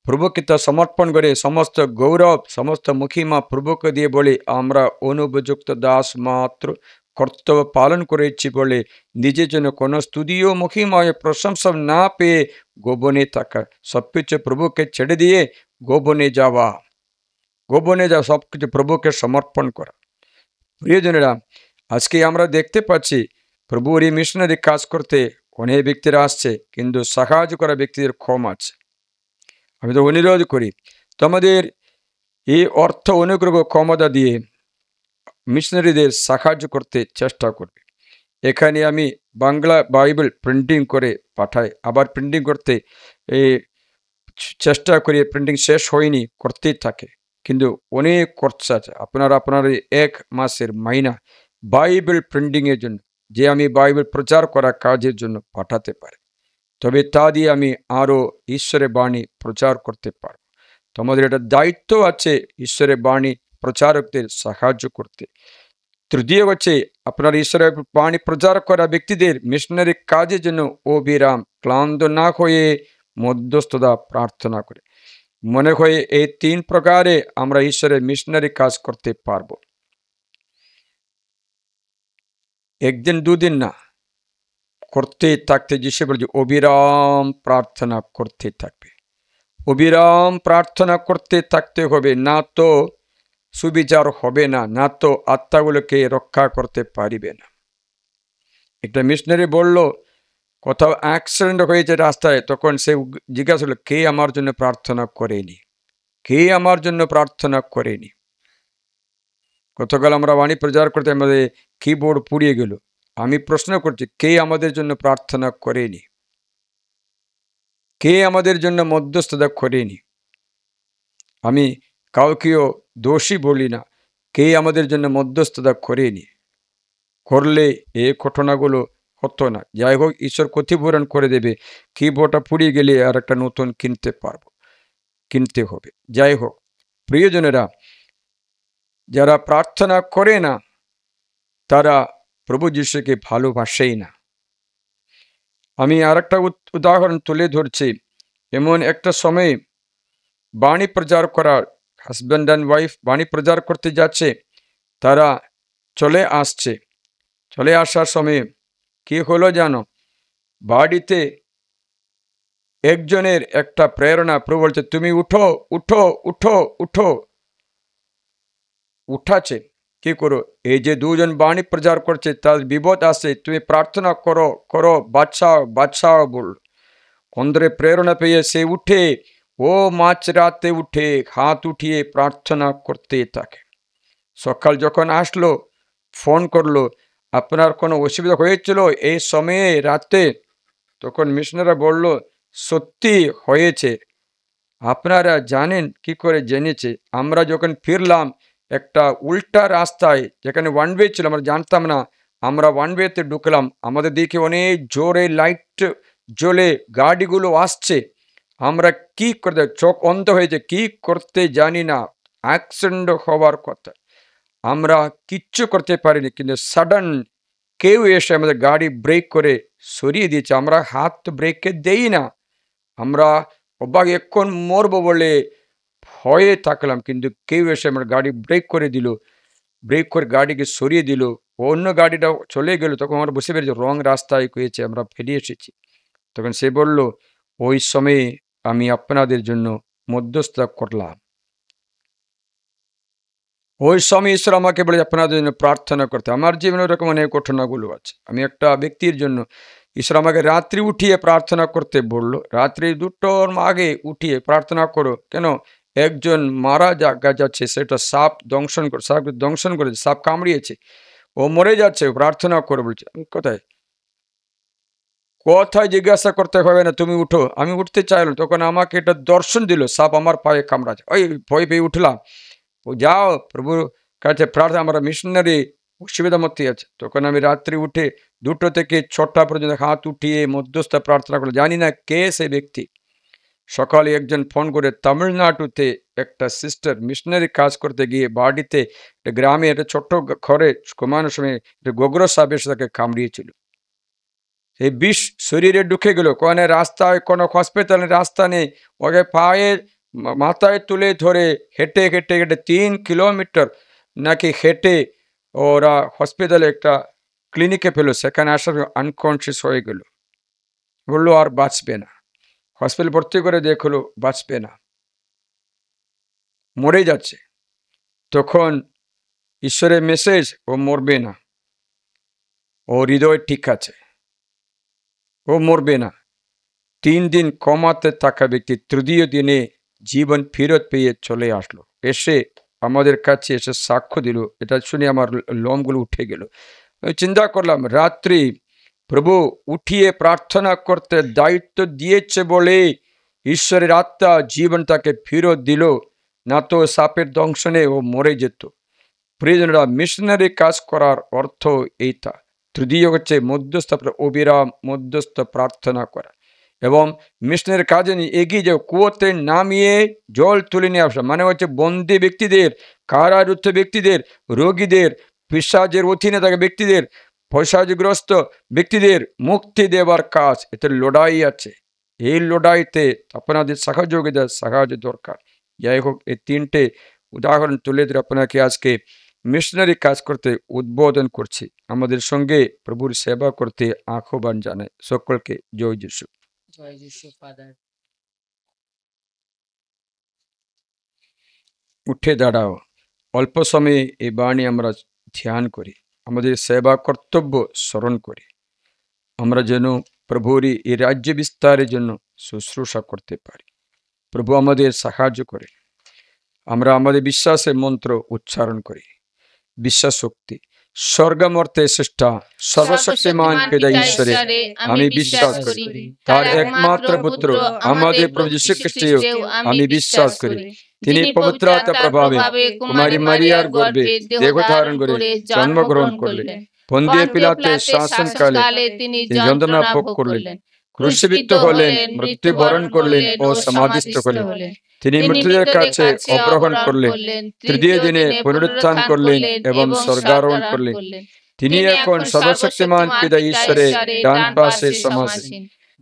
প্রভুকে তা সমর্পণ করে সমস্ত গৌরব সমস্ত মহিমা প্রভুকে দিয়ে বলে আমরা অনুপযুক্ত দাস মাত্র, কর্তব্য পালন করেছি বলে নিজের জন্য কোনো স্তুতিও মহিমায় প্রশংসা না পেয়ে গোপনে থাকা, সবকিছু প্রভুকে ছেড়ে দিয়ে গোপনে যাওয়া, সবকিছু প্রভুকে সমর্পণ করা। প্রিয়জনেরা, আজকে আমরা দেখতে পাচ্ছি প্রভুর এই মিশনারি কাজ করতে অনেক ব্যক্তিরা আসছে, কিন্তু সাহায্য করা ব্যক্তিদের কম আছে। আমি তো অনুরোধ করি তোমাদের এই অর্থ অনুগ্রহ ক্ষমতা দিয়ে মিশনারিদের সাহায্য করতে চেষ্টা করবে। এখানে আমি বাংলা বাইবেল প্রিন্টিং করে পাঠাই, আবার প্রিন্টিং করতে চেষ্টা করি, প্রিন্টিং শেষ হয়নি, করতেই থাকে, কিন্তু অনেক খরচা আছে। আপনার এক মাসের মাইনা বাইবেল প্রিন্টিংয়ের জন্য, যে আমি বাইবেল প্রচার করা কাজের জন্য পাঠাতে পারি, তবে তা দিয়ে আমি আরও ঈশ্বরের বাণী প্রচার করতে পারব। তোমাদের একটা দায়িত্ব আছে ঈশ্বরের বাণী প্রচারকদের সাহায্য করতে। তৃতীয় হচ্ছে আপনার ঈশ্বরের বাণী প্রচার করা ব্যক্তিদের মিশনারি কাজের জন্য অবিরাম ক্লান্ত না হয়ে মধ্যস্থতা প্রার্থনা করে। মনে হয় এই 3 প্রকারে আমরা ঈশ্বরের মিশনারি কাজ করতে পারব। একদিন দুদিন না, করতে থাকতে, যিশু বলছে অবিরাম প্রার্থনা করতে থাকবে, অবিরাম প্রার্থনা করতে থাকতে হবে, না তো সুবিচার হবে না, না তো আত্মাগুলোকে রক্ষা করতে পারিবে না। একটা মিশনারি বলল কোথাও অ্যাক্সিডেন্ট হয়েছে রাস্তায়, তখন সে জিজ্ঞাসা করলো কে আমার জন্য প্রার্থনা করেনি, কে আমার জন্য প্রার্থনা করেনি। গতকাল আমরা বাণী প্রচার করতে আমাদের কিবোর্ড পুড়িয়ে গেল, আমি প্রশ্ন করছি কে আমাদের জন্য প্রার্থনা করেনি, কে আমাদের জন্য মধ্যস্থতা করেনি। আমি কাউকেও দোষী বলি না, কে আমাদের জন্য মধ্যস্থতা করেনি, করলে এই ঘটনাগুলো হতো না। যাই হোক, ঈশ্বর ক্ষতিপূরণ করে দেবে, কিবোর্ডটা পুড়িয়ে গেলে আর একটা নতুন কিনতে হবে। যাই হোক প্রিয়জনেরা, যারা প্রার্থনা করে না তারা প্রভু যিশুকে ভালোবাসেই না। আমি আর একটা উদাহরণ তুলে ধরছি। এমন একটা সময় বাণী প্রচার করার হাজব্যান্ড অ্যান্ড ওয়াইফ বাণী প্রচার করতে যাচ্ছে, তারা চলে আসার সময় কি হলো জানো, বাড়িতে একজনের একটা প্রেরণা, প্রভু বলছে তুমি উঠো উঠো উঠো উঠো, উঠাছে কি করো, এই যে 2 জন বাণী প্রচার করছে তার বিপদ আসে, তুমি প্রার্থনা করো বাদশাহ বল। অন্তরে প্রেরণা পেয়ে সে উঠে, ও মাঝরাতে উঠে হাত উঠিয়ে প্রার্থনা করতে থাকে। সকাল যখন আসলো ফোন করলো, আপনার কোনো অসুবিধা হয়েছিল এই সময়ে রাতে? তখন মিশনাররা বলল সত্যি হয়েছে। আপনারা জানেন কি করে জেনেছে? আমরা যখন ফিরলাম একটা উল্টা রাস্তায়, যেখানে 1 ওয়ে ছিল আমরা জানতাম না, আমরা 1 ওয়েতে ঢুকলাম, আমাদের দিকে অনেক জোরে লাইট জ্বলে গাড়িগুলো আসছে, আমরা কি করতে, চোখ অন্ধ হয়েছে, কি করতে জানি না, অ্যাক্সিডেন্ট হওয়ার কথা, আমরা কিচ্ছু করতে পারিনি। কিন্তু সাডেন কেউ এসে আমাদের গাড়ি ব্রেক করে সরিয়ে দিয়েছে, আমরা হাত ব্রেকে দেই না, আমরা অবাক এখন মরবো বলে ভয়ে থাকলাম, কিন্তু কেউ এসে আমার গাড়ি ব্রেক করে দিল, ব্রেক করে গাড়িকে সরিয়ে দিল, অন্য গাড়িটা চলে গেল। তখন আমরা বুঝতে পেরেছি রং রাস্তায় হয়েছে, আমরা ফিরে এসেছি। তখন সে বলল ওই সময়ে আমি আপনাদের জন্য মধ্যস্থতা করলাম, ওই সময় ঈশ্বর আমাকে বলে আপনাদের জন্য প্রার্থনা করতে। আমার জীবনে ওরকম অনেক ঘটনাগুলো আছে। আমি একটা ব্যক্তির জন্য ঈশ্বর আমাকে রাত্রি উঠিয়ে প্রার্থনা করতে বললো, রাত্রি 2টোর আগে উঠিয়ে প্রার্থনা করো। কেন? একজন মারা যাচ্ছে, সেটা সাপ দংশন করেছে, সাপ কামড়িয়েছে, ও মরে যাচ্ছে, প্রার্থনা করে বলছে। আমি কোথায় জিজ্ঞাসা করতে হবে না, তুমি উঠো। আমি উঠতে চাইলাম, তখন আমাকে এটা দর্শন দিল, সাপ আমার পায়ে কামড়াচ্ছে। ওই ভয় পেয়ে উঠলাম। ও যাও প্রভুর কাছে প্রার্থনা, আমরা মিশনারি অসুবিধার মধ্যে আছে। তখন আমি রাত্রি উঠে 2টো থেকে 6টা পর্যন্ত হাত উঠিয়ে মধ্যস্থ প্রার্থনা করলাম। জানি না কে সে ব্যক্তি। সকালে একজন ফোন করে তামিলনাড়ুতে একটা সিস্টার মিশনারি কাজ করতে গিয়ে বাড়িতে গ্রামে একটা ছোট্ট ঘরে ঘুমানোর সময় গোগ্র সাপ এসে তাকে কামড়িয়েছিল। এই বিষ শরীরে ঢুকে গেল। কোনো রাস্তায়, কোনো হসপিটালের রাস্তা নেই। ওকে পায়ে মাথায় তুলে ধরে হেঁটে হেঁটে হেঁটে 3 কিলোমিটার নাকি হেঁটে ওরা হসপিটালে একটা ক্লিনিকে পেলো। সেখানে আসার আনকনসিয়াস হয়ে গেল। বললো আর বাঁচবে না। হসপিটাল ভর্তি করে দেখলো বাঁচবে না, মরে যাচ্ছে। তখন ঈশ্বরের মেসেজ, ও মরবে না, ও হৃদয় ঠিক আছে, ও মরবে না। 3 দিন কমাতে থাকা ব্যক্তি 3য় দিনে জীবন ফেরত পেয়ে চলে আসলো। এসে আমাদের কাছে এসে সাক্ষ্য দিল। এটা শুনে আমার লোমগুলো উঠে গেল। আমি চিন্তা করলাম, রাত্রি প্রভু উঠিয়ে প্রার্থনা করতে দায়িত্ব দিয়েছে বলে ঈশ্বরের আত্মা জীবন তাকে ফেরত দিল, না তো সাপের দংশনে ও মরে যেত। প্রিয়জনেরা, মিশনারি কাজ করার অর্থ এইটা। 3য় হচ্ছে মধ্যস্থ, অবিরাম মধ্যস্থ প্রার্থনা করা এবং মিশনারি কাজে এগিয়ে যাও। কুয়োতে নামিয়ে জল তুলে নিয়ে আসা মানে হচ্ছে বন্দী ব্যক্তিদের, কারারুদ্ধ ব্যক্তিদের, রোগীদের, পিশাচের অধীনে থাকা ব্যক্তিদের, পয়সাগ্রস্ত ব্যক্তিদের মুক্তি দেবার কাজ। এতে লড়াই আছে। এই লড়াইতে আপনাদের সাহায্য দরকার। যাই হোক, এই 3টে উদাহরণ তুলে ধরে আপনাকে আজকে মিশনারি কাজ করতে উদ্বোধন করছি। আমাদের সঙ্গে প্রভুর সেবা করতে আহ্বান জানাই। সকলকে জয় যিশু। জয় যিশু ফাদার। উঠে দাঁড়াও। অল্প সময়ে এই বাণী আমরা ধ্যান করি, আমাদের সেবা কর্তব্য স্মরণ করি। আমরা যেন প্রভুরই এই রাজ্য বিস্তারের জন্য শুশ্রূষা করতে পারি। প্রভু আমাদের সাহায্য করে। আমরা আমাদের বিশ্বাসের মন্ত্র উচ্চারণ করি। বিশ্বাস শক্তি। স্বর্গমর্তে সৃষ্টা সর্বশক্তিমান পিতা ঈশ্বরে আমি বিশ্বাস করি। তার একমাত্র পুত্র আমাদের প্রভু যীশু খ্রিস্টেও আমি বিশ্বাস করি। তিনি পবিত্র আত্মার প্রভাবে কুমারী মারিয়ার গর্ভে দেহ ধারণ করে জন্মগ্রহণ করলেন। পন্তিয়া পিলাতের শাসনকালে তিনি যন্ত্রণা ভোগ করলেন, ক্রুশবিদ্ধ হলেন, মৃত্যুবরণ করলেন ও সমাধিস্থ হলেন। তিনি মৃত্যুদের কাছে অপহরণ করলেন, 3য় দিনে পুনরুত্থান করলেন এবং স্বর্গারোহণ করলেন। তিনি এখন সর্বশক্তিমান পিতা ঈশ্বরের ডান পাশে সমাসীন।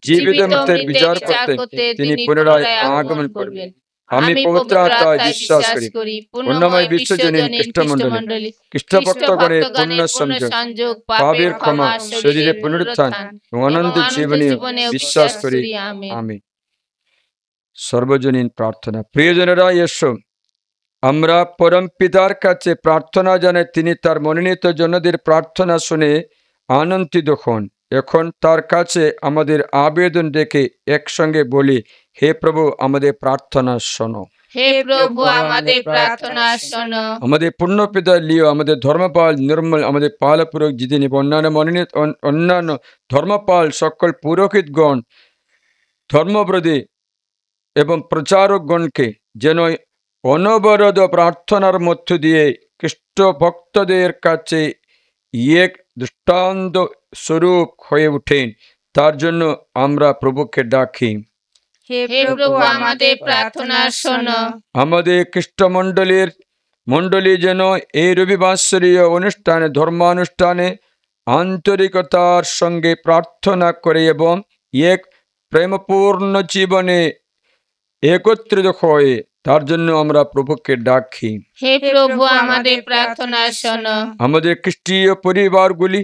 জীবিত মৃতের বিচার করতে তিনি পুনরায় আগমন করবেন। আমি পবিত্র আত্মায় বিশ্বাস করি। পূর্ণময় বিশ্বজনীন খ্রিস্টমণ্ডলী, খ্রিস্টভক্তগণের পূর্ণ সংযোগ, পাপের ক্ষমা, শরীরে পুনরুত্থান এবং অনন্ত জীবনে বিশ্বাস করি। আমিন। সর্বজনীন প্রার্থনা। প্রিয়জনেরা, এসো আমরা পরম পিতার কাছে প্রার্থনা জানাই। তিনি তার মনোনীত জনদের প্রার্থনা শুনে আনন্দিত হন। এখন তার কাছে আমাদের আবেদন রেখে একসঙ্গে বলি, হে প্রভু, আমাদের প্রার্থনা শোনো। হে প্রভু, আমাদের প্রার্থনা শোনো। আমাদের পূর্ণ পিতা লিও, আমাদের ধর্মপাল নির্মল, আমাদের পালপুরক জিদিনী, অন্যান্য মনোনীত অন্যান্য ধর্মপাল, সকল পুরোহিতগণ, ধর্মব্রতী এবং প্রচারকগণকে যেন অনবরত প্রার্থনার মধ্য দিয়ে খ্রিস্ট ভক্তদের কাছে এক দৃষ্টান্ত স্বরূপ হয়ে ওঠেন, তার জন্য আমরা প্রভুকে ডাকি। হে প্রভু, আমাদের প্রার্থনা শোনো। আমাদের খ্রিস্ট মণ্ডলী যেন এই রবিবাসরীয় অনুষ্ঠানে, ধর্মানুষ্ঠানে আন্তরিকতার সঙ্গে প্রার্থনা করে এবং এক প্রেমপূর্ণ জীবনে একত্রিত হয়ে, তার জন্য আমরা প্রভুকে ডাকি। হে প্রভু, আমাদের প্রার্থনা শোনো। আমাদের খ্রিস্টীয় পরিবারগুলি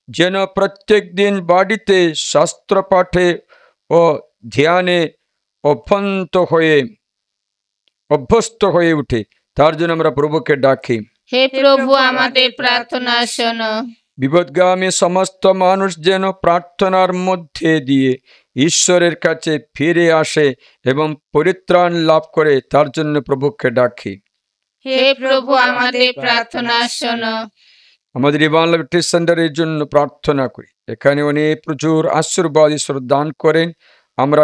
যেন প্রত্যেক দিন বাড়িতে শাস্ত্র পাঠে ও ধ্যানে অভ্যস্ত হয়ে উঠে, তার জন্য আমরা প্রভুকে ডাকি। হে প্রভু, আমাদের প্রার্থনা শোনো। বিপদগামী সমস্ত মানুষ যেন প্রার্থনার মধ্যে দিয়ে ঈশ্বরের কাছে ফিরে আসে এবং পরিত্রাণ লাভ করে, তার জন্য প্রভুকে ডাকি। হে প্রভু, আমাদের প্রার্থনা শোনো। আমাদের এই বাংলা ব্যাপটিস্ট সেন্টারের জন্য প্রার্থনা করি। এখানে অনেক প্রচুর আশীর্বাদ ঈশ্বর দান করেন। আমরা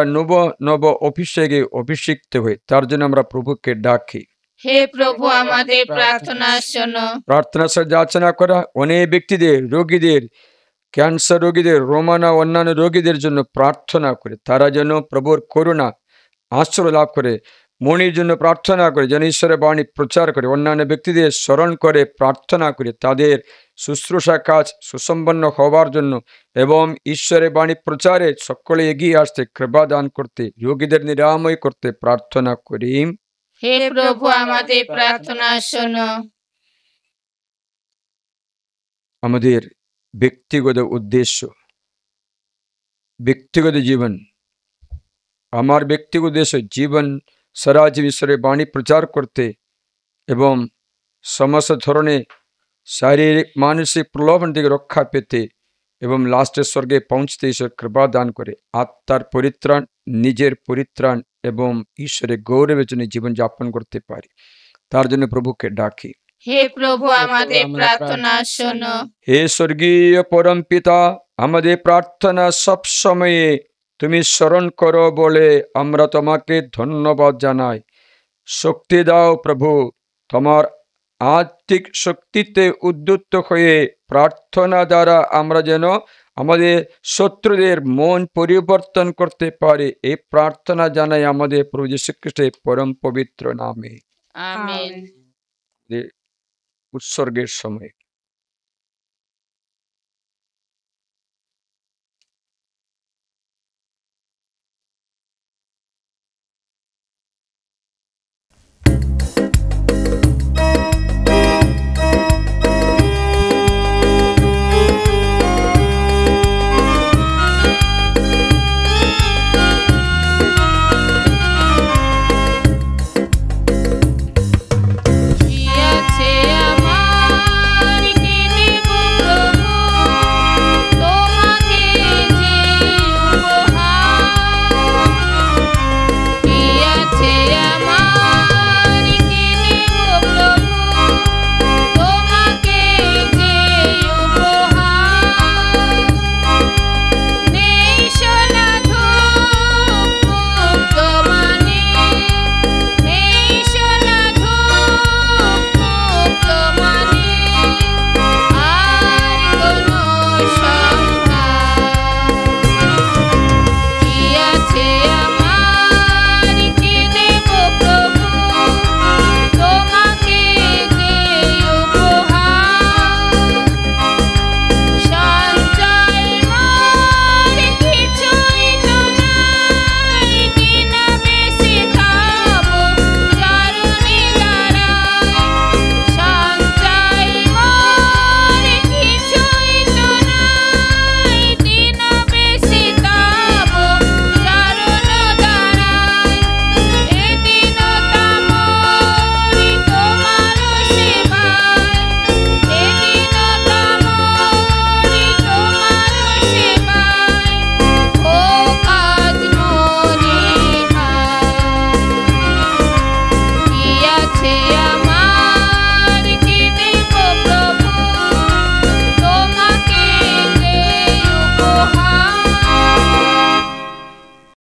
নব অভিষেকে অভিষিক্ত হই, তার জন্য আমরা প্রভুকে ডাকি। হে প্রভু আমাদের প্রার্থনা শোনো। প্রার্থনা সহ যাচনা করা অনেক ব্যক্তিদের, রোগীদের, ক্যান্সার রোগীদের, রোমানা অন্যান্য রোগীদের জন্য প্রার্থনা করে তারা যেন প্রভুর করুণা আশ্রয় লাভ করে। মনির জন্য প্রার্থনা করে, যেন ঈশ্বরের বাণী প্রচার করে। অন্যান্য ব্যক্তিদের স্মরণ করে প্রার্থনা করে তাদের শুশ্রূষা কাজ সুসম্পন্ন হওয়ার জন্য এবং ঈশ্বরের বাণী প্রচারে সকলে এগিয়ে আসতে, কৃপা দান করতে, রোগীদের নিরাময় করতে প্রার্থনা করি। হে প্রভু আমাদের প্রার্থনা শোনো। আমাদের ব্যক্তিগত উদ্দেশ্য, ব্যক্তিগত জীবন, আমার ব্যক্তিগত উদ্দেশ্য জীবন সারা জীব ঈশ্বরের বাণী প্রচার করতে এবং সমস্ত ধরনের শারীরিক মানসিক প্রলোভন থেকে রক্ষা পেতে এবং লাস্টের স্বর্গে পৌঁছতে ঈশ্বর কৃপা দান করে আত্মার পরিত্রাণ, নিজের পরিত্রাণ এবং ঈশ্বরের গৌরবের জন্য জীবনযাপন করতে পারি। তার জন্য প্রভুকে ডাকি। হে প্রভু আমাদের প্রার্থনা শোনো। হে স্বর্গীয় পরম পিতা, আমাদের প্রার্থনা সব সময়ে তুমি স্মরণ করো বলে আমরা তোমাকে ধন্যবাদ জানাই। শক্তি দাও প্রভু, তোমার আত্মিক শক্তিতে উদ্যুক্ত হয়ে প্রার্থনা দ্বারা আমরা যেন আমাদের শত্রুদের মন পরিবর্তন করতে পারি। এই প্রার্থনা জানাই আমাদের প্রভু যীশু খ্রিস্টের পরম পবিত্র নামে। আমেন। উৎসর্গের সময়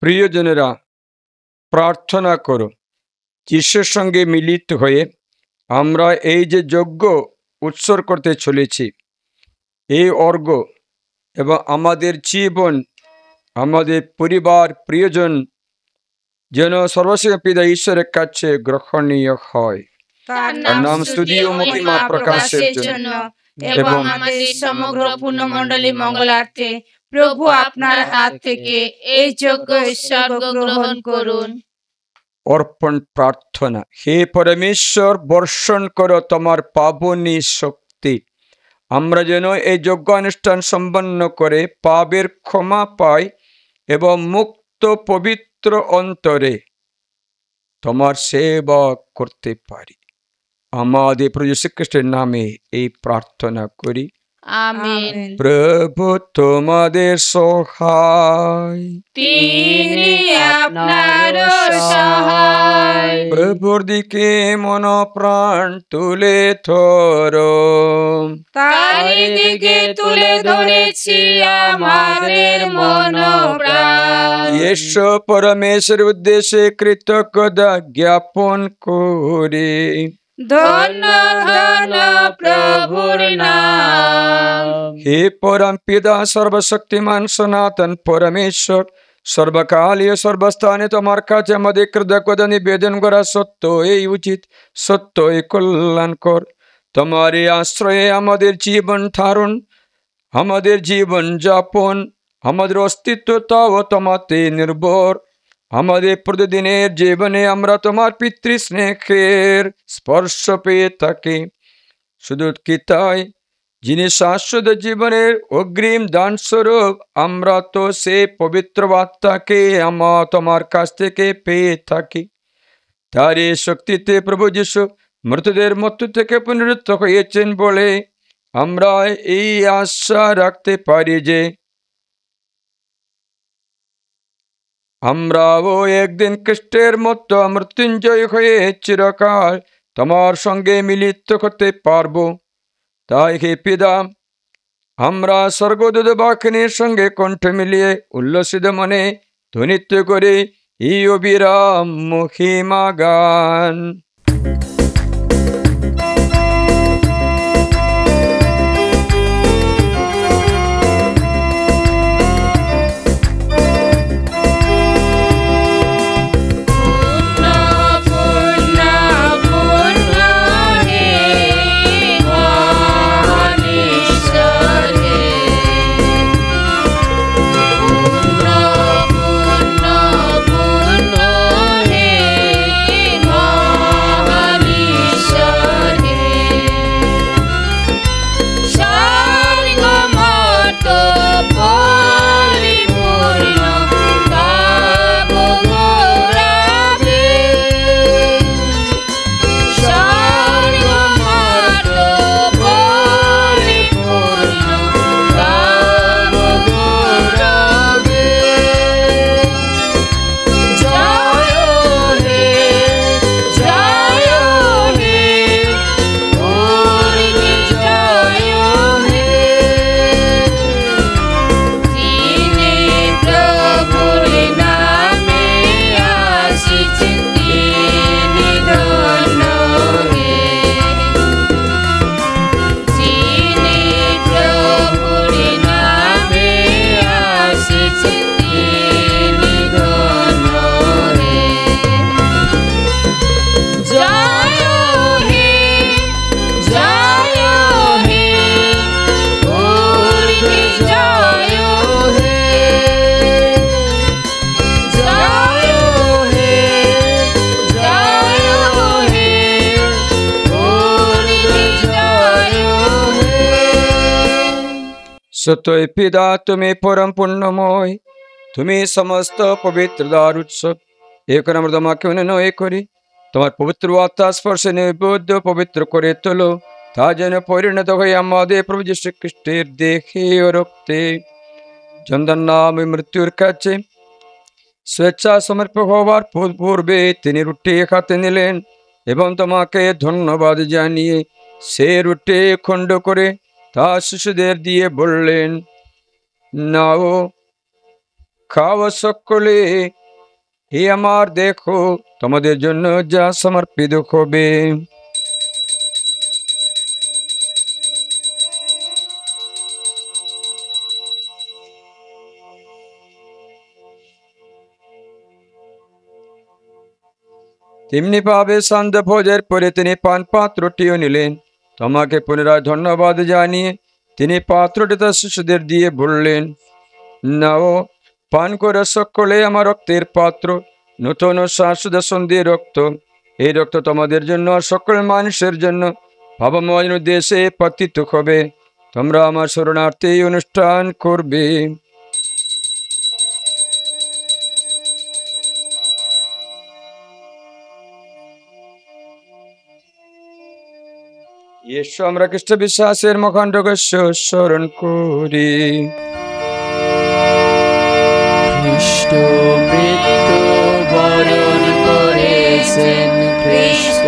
প্রিয়জনেরা, প্রার্থনা করো যিশুর সঙ্গে মিলিত হয়ে আমরা এই যে যজ্ঞ উৎসর্গ করতে চলেছি, এই অর্ঘ্য এবং আমাদের জীবন, আমাদের পরিবার, প্রিয়জন যেন সর্বশেষ পিতা ঈশ্বরের কাছে গ্রহণীয় হয়। তার নাম স্তুতি ও মহিমা প্রকাশের জন্য এবং আমাদের সমগ্র পুণ্যমণ্ডলী মঙ্গলার্থে প্রভু আপনার হাত থেকে এই যজ্ঞ উৎসর্গ গ্রহণ করুন। অর্পণ প্রার্থনা। হে পরমেশ্বর, বর্ষণ করো তোমার পাবনী শক্তি, আমরা যেন এই যজ্ঞ অনুষ্ঠান সম্পন্ন করে পাপের ক্ষমা পাই এবং মুক্ত পবিত্র অন্তরে তোমার সেবা করতে পারি। আমাদের প্রভু যীশু খ্রিস্টের নামে এই প্রার্থনা করি, আমেন। প্রভু তোমাদের সহায়, তিনি আপনার সহায়। প্রভুর দিকে মন প্রাণ তুলে ধরো। তারি দিকে তুলে ধরেছি আমাদের মন প্রাণ। ঈশ্বর পরমেশ্বর উদ্দেশ্যে কৃতজ্ঞতা জ্ঞাপন করি। ধন্য ধন্য প্রভুর নাম। হে পরম পিতা সর্বশক্তিমান সনাতন পরমেশ্বর, সর্বকালীয় সর্বস্থানে তোমার কাছে আমাদের কৃতজ্ঞতা নিবেদন করা সত্য এই উচিত, সত্য এই কল্যাণকর। তোমার এই আশ্রয়ে আমাদের জীবন ধারণ, আমাদের জীবন যাপন, আমাদের অস্তিত্বটাও তোমাতে নির্ভর। আমাদের প্রতিদিনের জীবনে আমরা তোমার পিতৃস্নেহের স্পর্শ পেয়ে থাকি। শুধু কি তাই, যিনি শাশ্বত জীবনের অগ্রিম দান স্বরূপ, আমরা তো সে পবিত্র আত্মাকে তোমার কাছ থেকে পেয়ে থাকি। তার এই শক্তিতে প্রভু যীশু মৃতদের মধ্য থেকে পুনরুত্থিত হয়েছেন বলে আমরা এই আশা রাখতে পারি যে আমরাও একদিন খ্রিস্টের মতো মৃত্যুঞ্জয় হয়ে চিরকাল তোমার সঙ্গে মিলিত হতে পারব। তাই হে পিতা, আমরা স্বর্গদূত বাহিনীর সঙ্গে কণ্ঠ মিলিয়ে উল্লসিত মনে ধ্বনিত্ব করে এই অবিরাম মহিমা গান। সত্যই পিতা, তুমি পরম পুণ্যময়, তুমি সমস্ত পবিত্রতার উৎস। এখন আমরা তোমাকে অনুনয় করি, তোমার পবিত্র আত্মা স্পর্শে নিবদ্ধ পবিত্র করে তোলো, তা যেন পরিণত হয়ে আমাদের প্রভু যীশু খ্রিস্টের দেহে ও রক্তে। জনতার নাম মৃত্যুর কাছে স্বেচ্ছা সমর্পক হওয়ার পূর্বে তিনি রুটি হাতে নিলেন এবং তোমাকে ধন্যবাদ জানিয়ে সে রুটি খণ্ড করে তা শিশুদের দিয়ে বললেন, নাও, খাও সকলে, এ আমার দেহ তোমাদের জন্য যা সমর্পিত হবে। তেমনি ভাবে সন্ধ্যা ভোজের পরে তিনি পান পাত্রটিও নিলেন, তোমাকে পুনরায় ধন্যবাদ জানিয়ে তিনি পাত্রটি তার শিশুদের দিয়ে বললেন, নাও, পান করে সকলে আমার রক্তের পাত্র, নূতন ও শাশ্বত সন্ধির রক্ত। এই রক্ত তোমাদের জন্য আর সকল মানুষের জন্য ভাবময় উদ্দেশ্যে পতিত হবে। তোমরা আমার শরণার্থে অনুষ্ঠান করবে। এসো আমরা খ্রিস্ট বিশ্বাসের মখণ্ড স্মরণ করি। খ্রিস্ট মৃত্যু বরণ করেছেন, খ্রিস্ট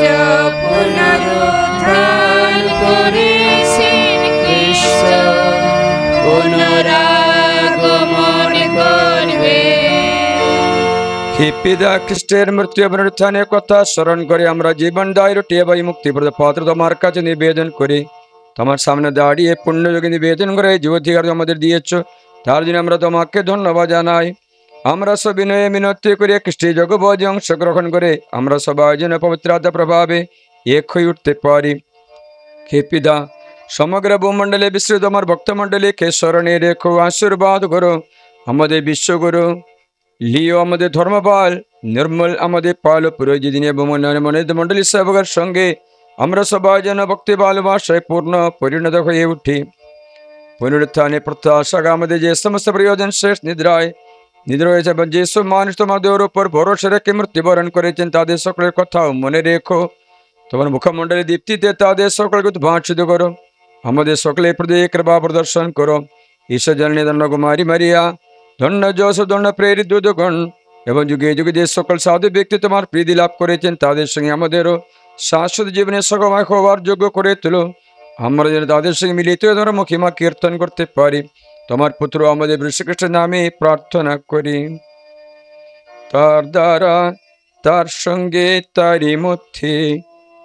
পুনরুত্থান করেছেন, খ্রিস্ট পুনরাগমন করবে। হে পিতা, খ্রিস্টের মৃত্যু এবং উত্থানের কথা স্মরণ করে আমরা জীবনদায়ী রুটি এবং মুক্তিপ্রদ পাত্র তোমার কাছে নিবেদন করি। তোমার সামনে দাঁড়িয়ে পুণ্যযোগে নিবেদন করে যে অধিকার আমাদের দিয়েছ, তার জন্য আমরা তোমাকে ধন্যবাদ জানাই। আমরা সব বিনয়ে মিনতি করে খ্রিস্টের জগৎে অংশগ্রহণ করে আমরা সবাই যেন পবিত্রতা প্রভাবে এক হয়ে উঠতে পারি। হে পিতা, সমগ্র ভূমণ্ডলে বিস্তৃত আমার ভক্তমণ্ডলীকে স্মরণে রেখো, আশীর্বাদ করো। আমাদের বিশ্বগুরু লিও, আমাদের ধর্মপাল নির্মল, আমাদের পাল পুরোহিত এবং মনের মণ্ডলী সেবকের সঙ্গে আমরা সবাই যেন ভক্তি ভালোবাসায় পূর্ণ পরিণত হয়ে উঠি। পুনরুত্থানে প্রত্যাশা আমাদের যে সমস্ত প্রিয়জন শেষ নিদ্রায় রয়েছে এবং যেসব মানুষ তোমাদের উপর ভরসা রেখে মৃত্যুবরণ করেছেন, তাদের সকলের কথাও মনে রেখো। তোমার মুখমণ্ডলী দীপ্তিতে তাদের সকলকে উদ্ভাসিত করো। আমাদের সকলের প্রতি কৃপা প্রদর্শন করো। ঈশ্বর জননী ধন্য কুমারী মারিয়া, ধন্য জোসেফ, ধন্য প্রেরিত দূতগণ এবং যুগে যুগে যে সকল সাধু ব্যক্তি তোমার প্রীতি লাভ করেছেন, তাদের সঙ্গে আমাদেরও শাশ্বত জীবনে সকমায় হওয়ার যোগ্য করে তোলো। আমরা যেন তাদের সঙ্গে মিলিত ধর্ম মহিমা কীর্তন করতে পারি। তোমার পুত্র আমাদের যীশুখ্রিস্টের নামে প্রার্থনা করি। তার দ্বারা, তার সঙ্গে, তারই মধ্যে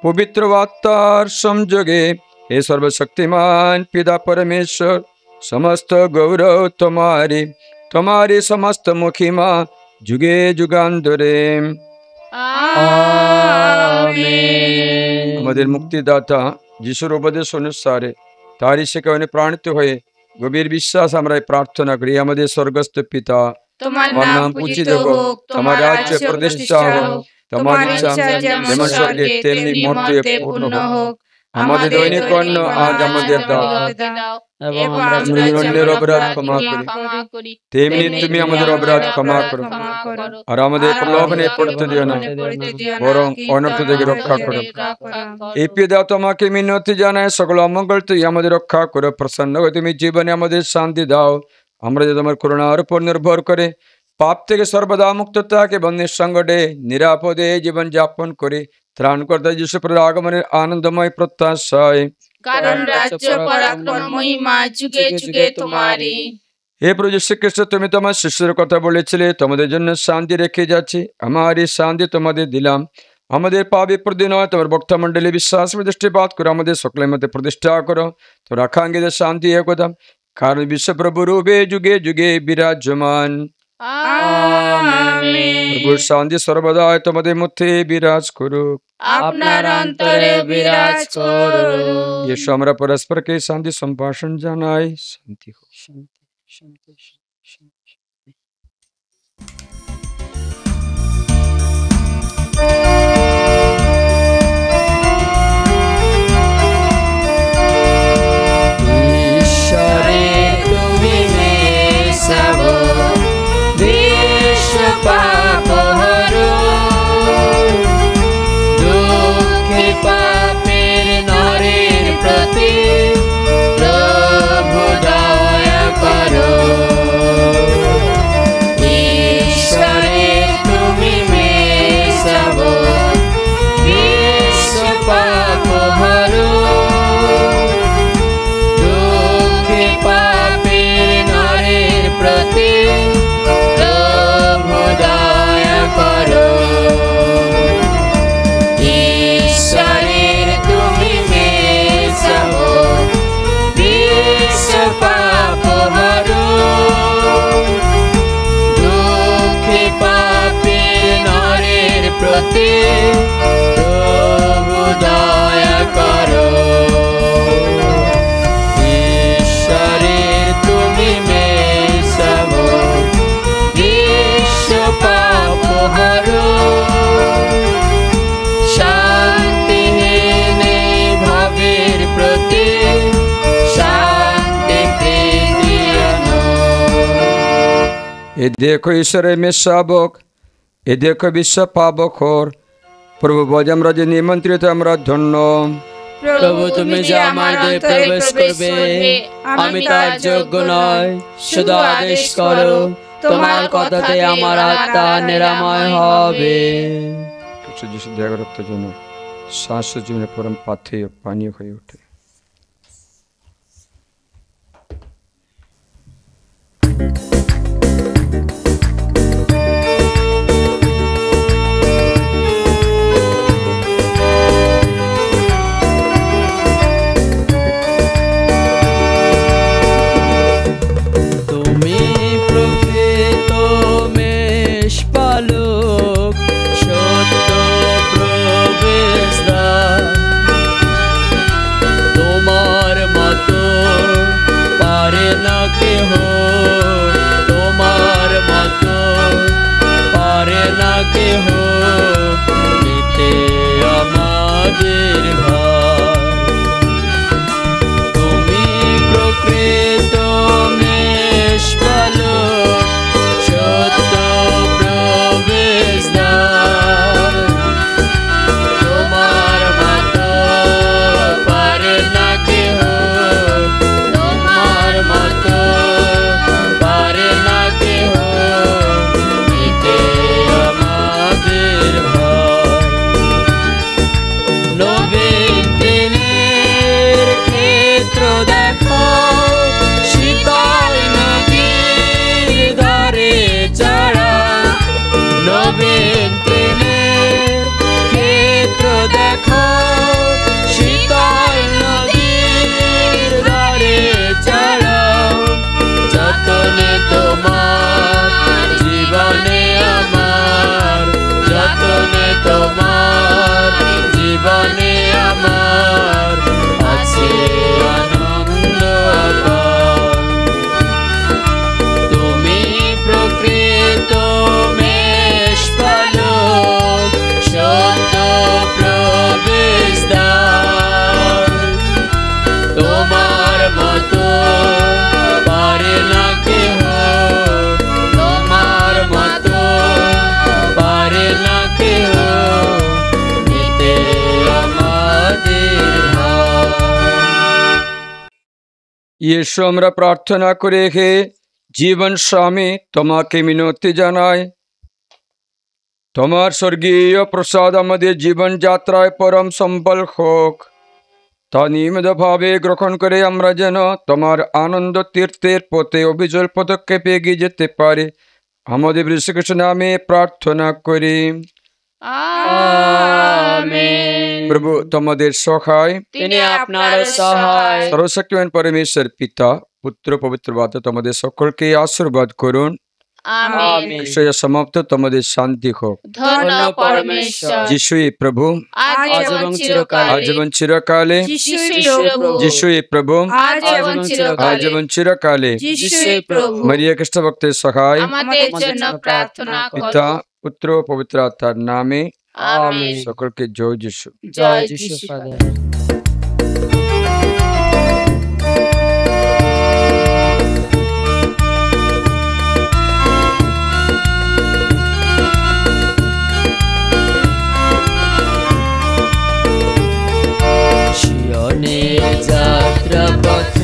পবিত্র আত্মার সংযোগে হে সর্বশক্তিমান পিতা পরমেশ্বর, সমস্ত গৌরব তোমারি, তোমারি সমস্ত মহিমা যুগে যুগান্তরে। আমেন। আমাদের মুক্তিদাতা যিশুর উপদেশ অনুসারে তারই শিক্ষায় প্রাণিত হয়ে গভীর বিশ্বাস আমরা প্রার্থনা করি। আমাদের স্বর্গস্থ পিতা, তোমার তোমার নাম নাম পূজিত হোক, তোমার রাজ্য প্রতিষ্ঠা হোক, তোমার তোমার ইচ্ছা ইচ্ছা যেমন স্বর্গে তেমনি মর্ত্যে পূর্ণ হোক। আমাদের দৈনিক অন্ন আজ আমাদের দাও, এবং এবং আমরা আমরা অন্যের অপরাধ ক্ষমা করি, তেমনি তুমি আমাদের অপরাধ ক্ষমা করো। আর আমাদের প্রলোভনে পড়তে দিও না, বরং অনর্থ থেকে রক্ষা করো। এই পিতা, তোমাকে মিনতি জানায় সকল অমঙ্গল তুই আমাদের রক্ষা করো। প্রসন্ন হয়ে তুমি জীবনে আমাদের শান্তি দাও। আমরা যে তোমার করুণার উপর নির্ভর করে পাপ থেকে সর্বদা মুক্ত থাকে এবং নিঃসঙ্গটে নিরাপদে জীবন যাপন করি। ত্রাণকর্তা যিশুর আগমনের আনন্দময় প্রত্যাশায়। কারণ রাজ্য, পরাক্রম, মহিমা যুগে যুগে তোমারই। হে প্রভু যীশু খ্রিস্ট, তুমি তোমার শিষ্যের কথা বলেছিলে, তোমাদের জন্য শান্তি রেখে যাচ্ছি, আমার এই শান্তি তোমাদের দিলাম। আমাদের পাপে প্রতি নয়, তোমার ভক্তমণ্ডলী বিশ্বাস দৃষ্টিপাত করো, আমাদের সকলের মধ্যে প্রতিষ্ঠা করো। তোর আকাঙ্ক্ষিত শান্তি একদা, কারণ বিশ্বপ্রভু রূপে যুগে যুগে বিরাজমান। আমেন। প্রভুর শান্তি সর্বদা তোমাদের মধ্যে বিরাজ করুক। আপনার অন্তরে বিরাজ করুন। এসো আমরা পরস্পরকে শান্তি সম্ভাষণ জানাই। শান্তি হোক। শান্তি, শান্তি, শান্তি। ঈশ্বরে তুমি মেশাবো, বিশ্ব পাপ হরো, দুঃখে পাপের নরের প্রতি প্রভু দয়া করো। ঈশ্বরে তুমি মেশাবো, বিশ্ব পাপ হরো, দুঃখে পাপের নরের প্রতি প্রভু দয়া করো। ঈশ্বরের তুমি মেশাবো, বিশ্ব পাপ হরো, দুঃখে পাপের নরের প্রতি প্রভু দয়া করো। ঈশ্বরের তুমি মেশাবো, বিশ্ব পাপ হরো, শান্তিহীন এই ভাবের প্রতি শান্তি প্রীতি আনো। এ দেখো ঈশ্বরের মেষশাবক, এ দেখো বিশ্ব পাবখর। প্রভু বজ আমরা যে নিমন্ত্রিত, আমরা ধন্য। প্রভু তুমি যে আমার হৃদয়ে প্রবেশ করবে আমি তার যোগ্য নয়, শুধু আদেশ করো, তোমার কথাতে আমার আত্মা নিরাময় হবে। যিশু দেহ রক্তের জন্য শাশ্বত জীবনের পরম পাথেয় পানীয় হয়ে ওঠে। তুমি প্রকৃত মেষপালক, সত্য প্রবেশদ্বার, তোমার মতো পারে না কেহ, তোমার মতো পারে না কেহ নিতে আমাদের ভার। তুমি প্রকৃত মেষপালক, সত্য প্রবেশদ্বার, তোমার মতো পারে না কেহ, তোমার মতো পারে না কেহ নিতে আমাদের ভার। নবীন দিনের ক্ষেত্র দেখো, শীতল নদীর ধারে যারা। নবীন দিনের ক্ষেত্র দেখো, শীতল নদীর ধারে যারা। যতনে তোমার জীবনে আমার, যতনে তোমার জীবনে আমার আছে আনন্দ অপার। তুমি প্রকৃত মেষপালক, সত্য প্রবেশদ্বার, তোমার মতো পারে না কেহ, তোমার মতো পারে না কেহ নিতে আমাদের ভার। ইয়েশু আমরা প্রার্থনা করে হে জীবন স্বামী তোমাকে মিনতি জানাই, তোমার স্বর্গীয় প্রসাদ আমাদের জীবন যাত্রায় পরম সম্বল হোক। তা নিয়মিতভাবে গ্রহণ করে আমরা যেন তোমার আনন্দ তীর্থের পথে অবিচল পদক্ষেপে এগিয়ে যেতে পারি, আমাদের যীশু খ্রিস্টের নামে প্রার্থনা করি। আমেন। প্রভু তোমাদের সহায়, তিনি আপনার সহায়। সর্বশক্তিমান পরমেশ্বর পিতা, পুত্র, পবিত্র আত্মা তোমাদের সকলকে আশীর্বাদ করুন। আমেন। ঈশ্বরের সমাপ্ত তোমাদের শান্তি হোক। ধন্য পরমেশ্বর, যিশুই প্রভু, আজ এবং চিরকালে। আজ এবং চিরকালে। যিশুই প্রভু, যিশুই প্রভু, আজ এবং আজ চিরকালে। এবং চিরকালে। যিশুই প্রভু, মারিয়া খ্রিস্ট ভক্তের সহায়, আমাদের জন্য প্রার্থনা করুন। পিতা, পুত্র, পবিত্র আত্মার নামে আমেন। সকলকে জয় যিশু। জয় যিশু যিশু। ফাদার। সিয়নের যাত্রা পথে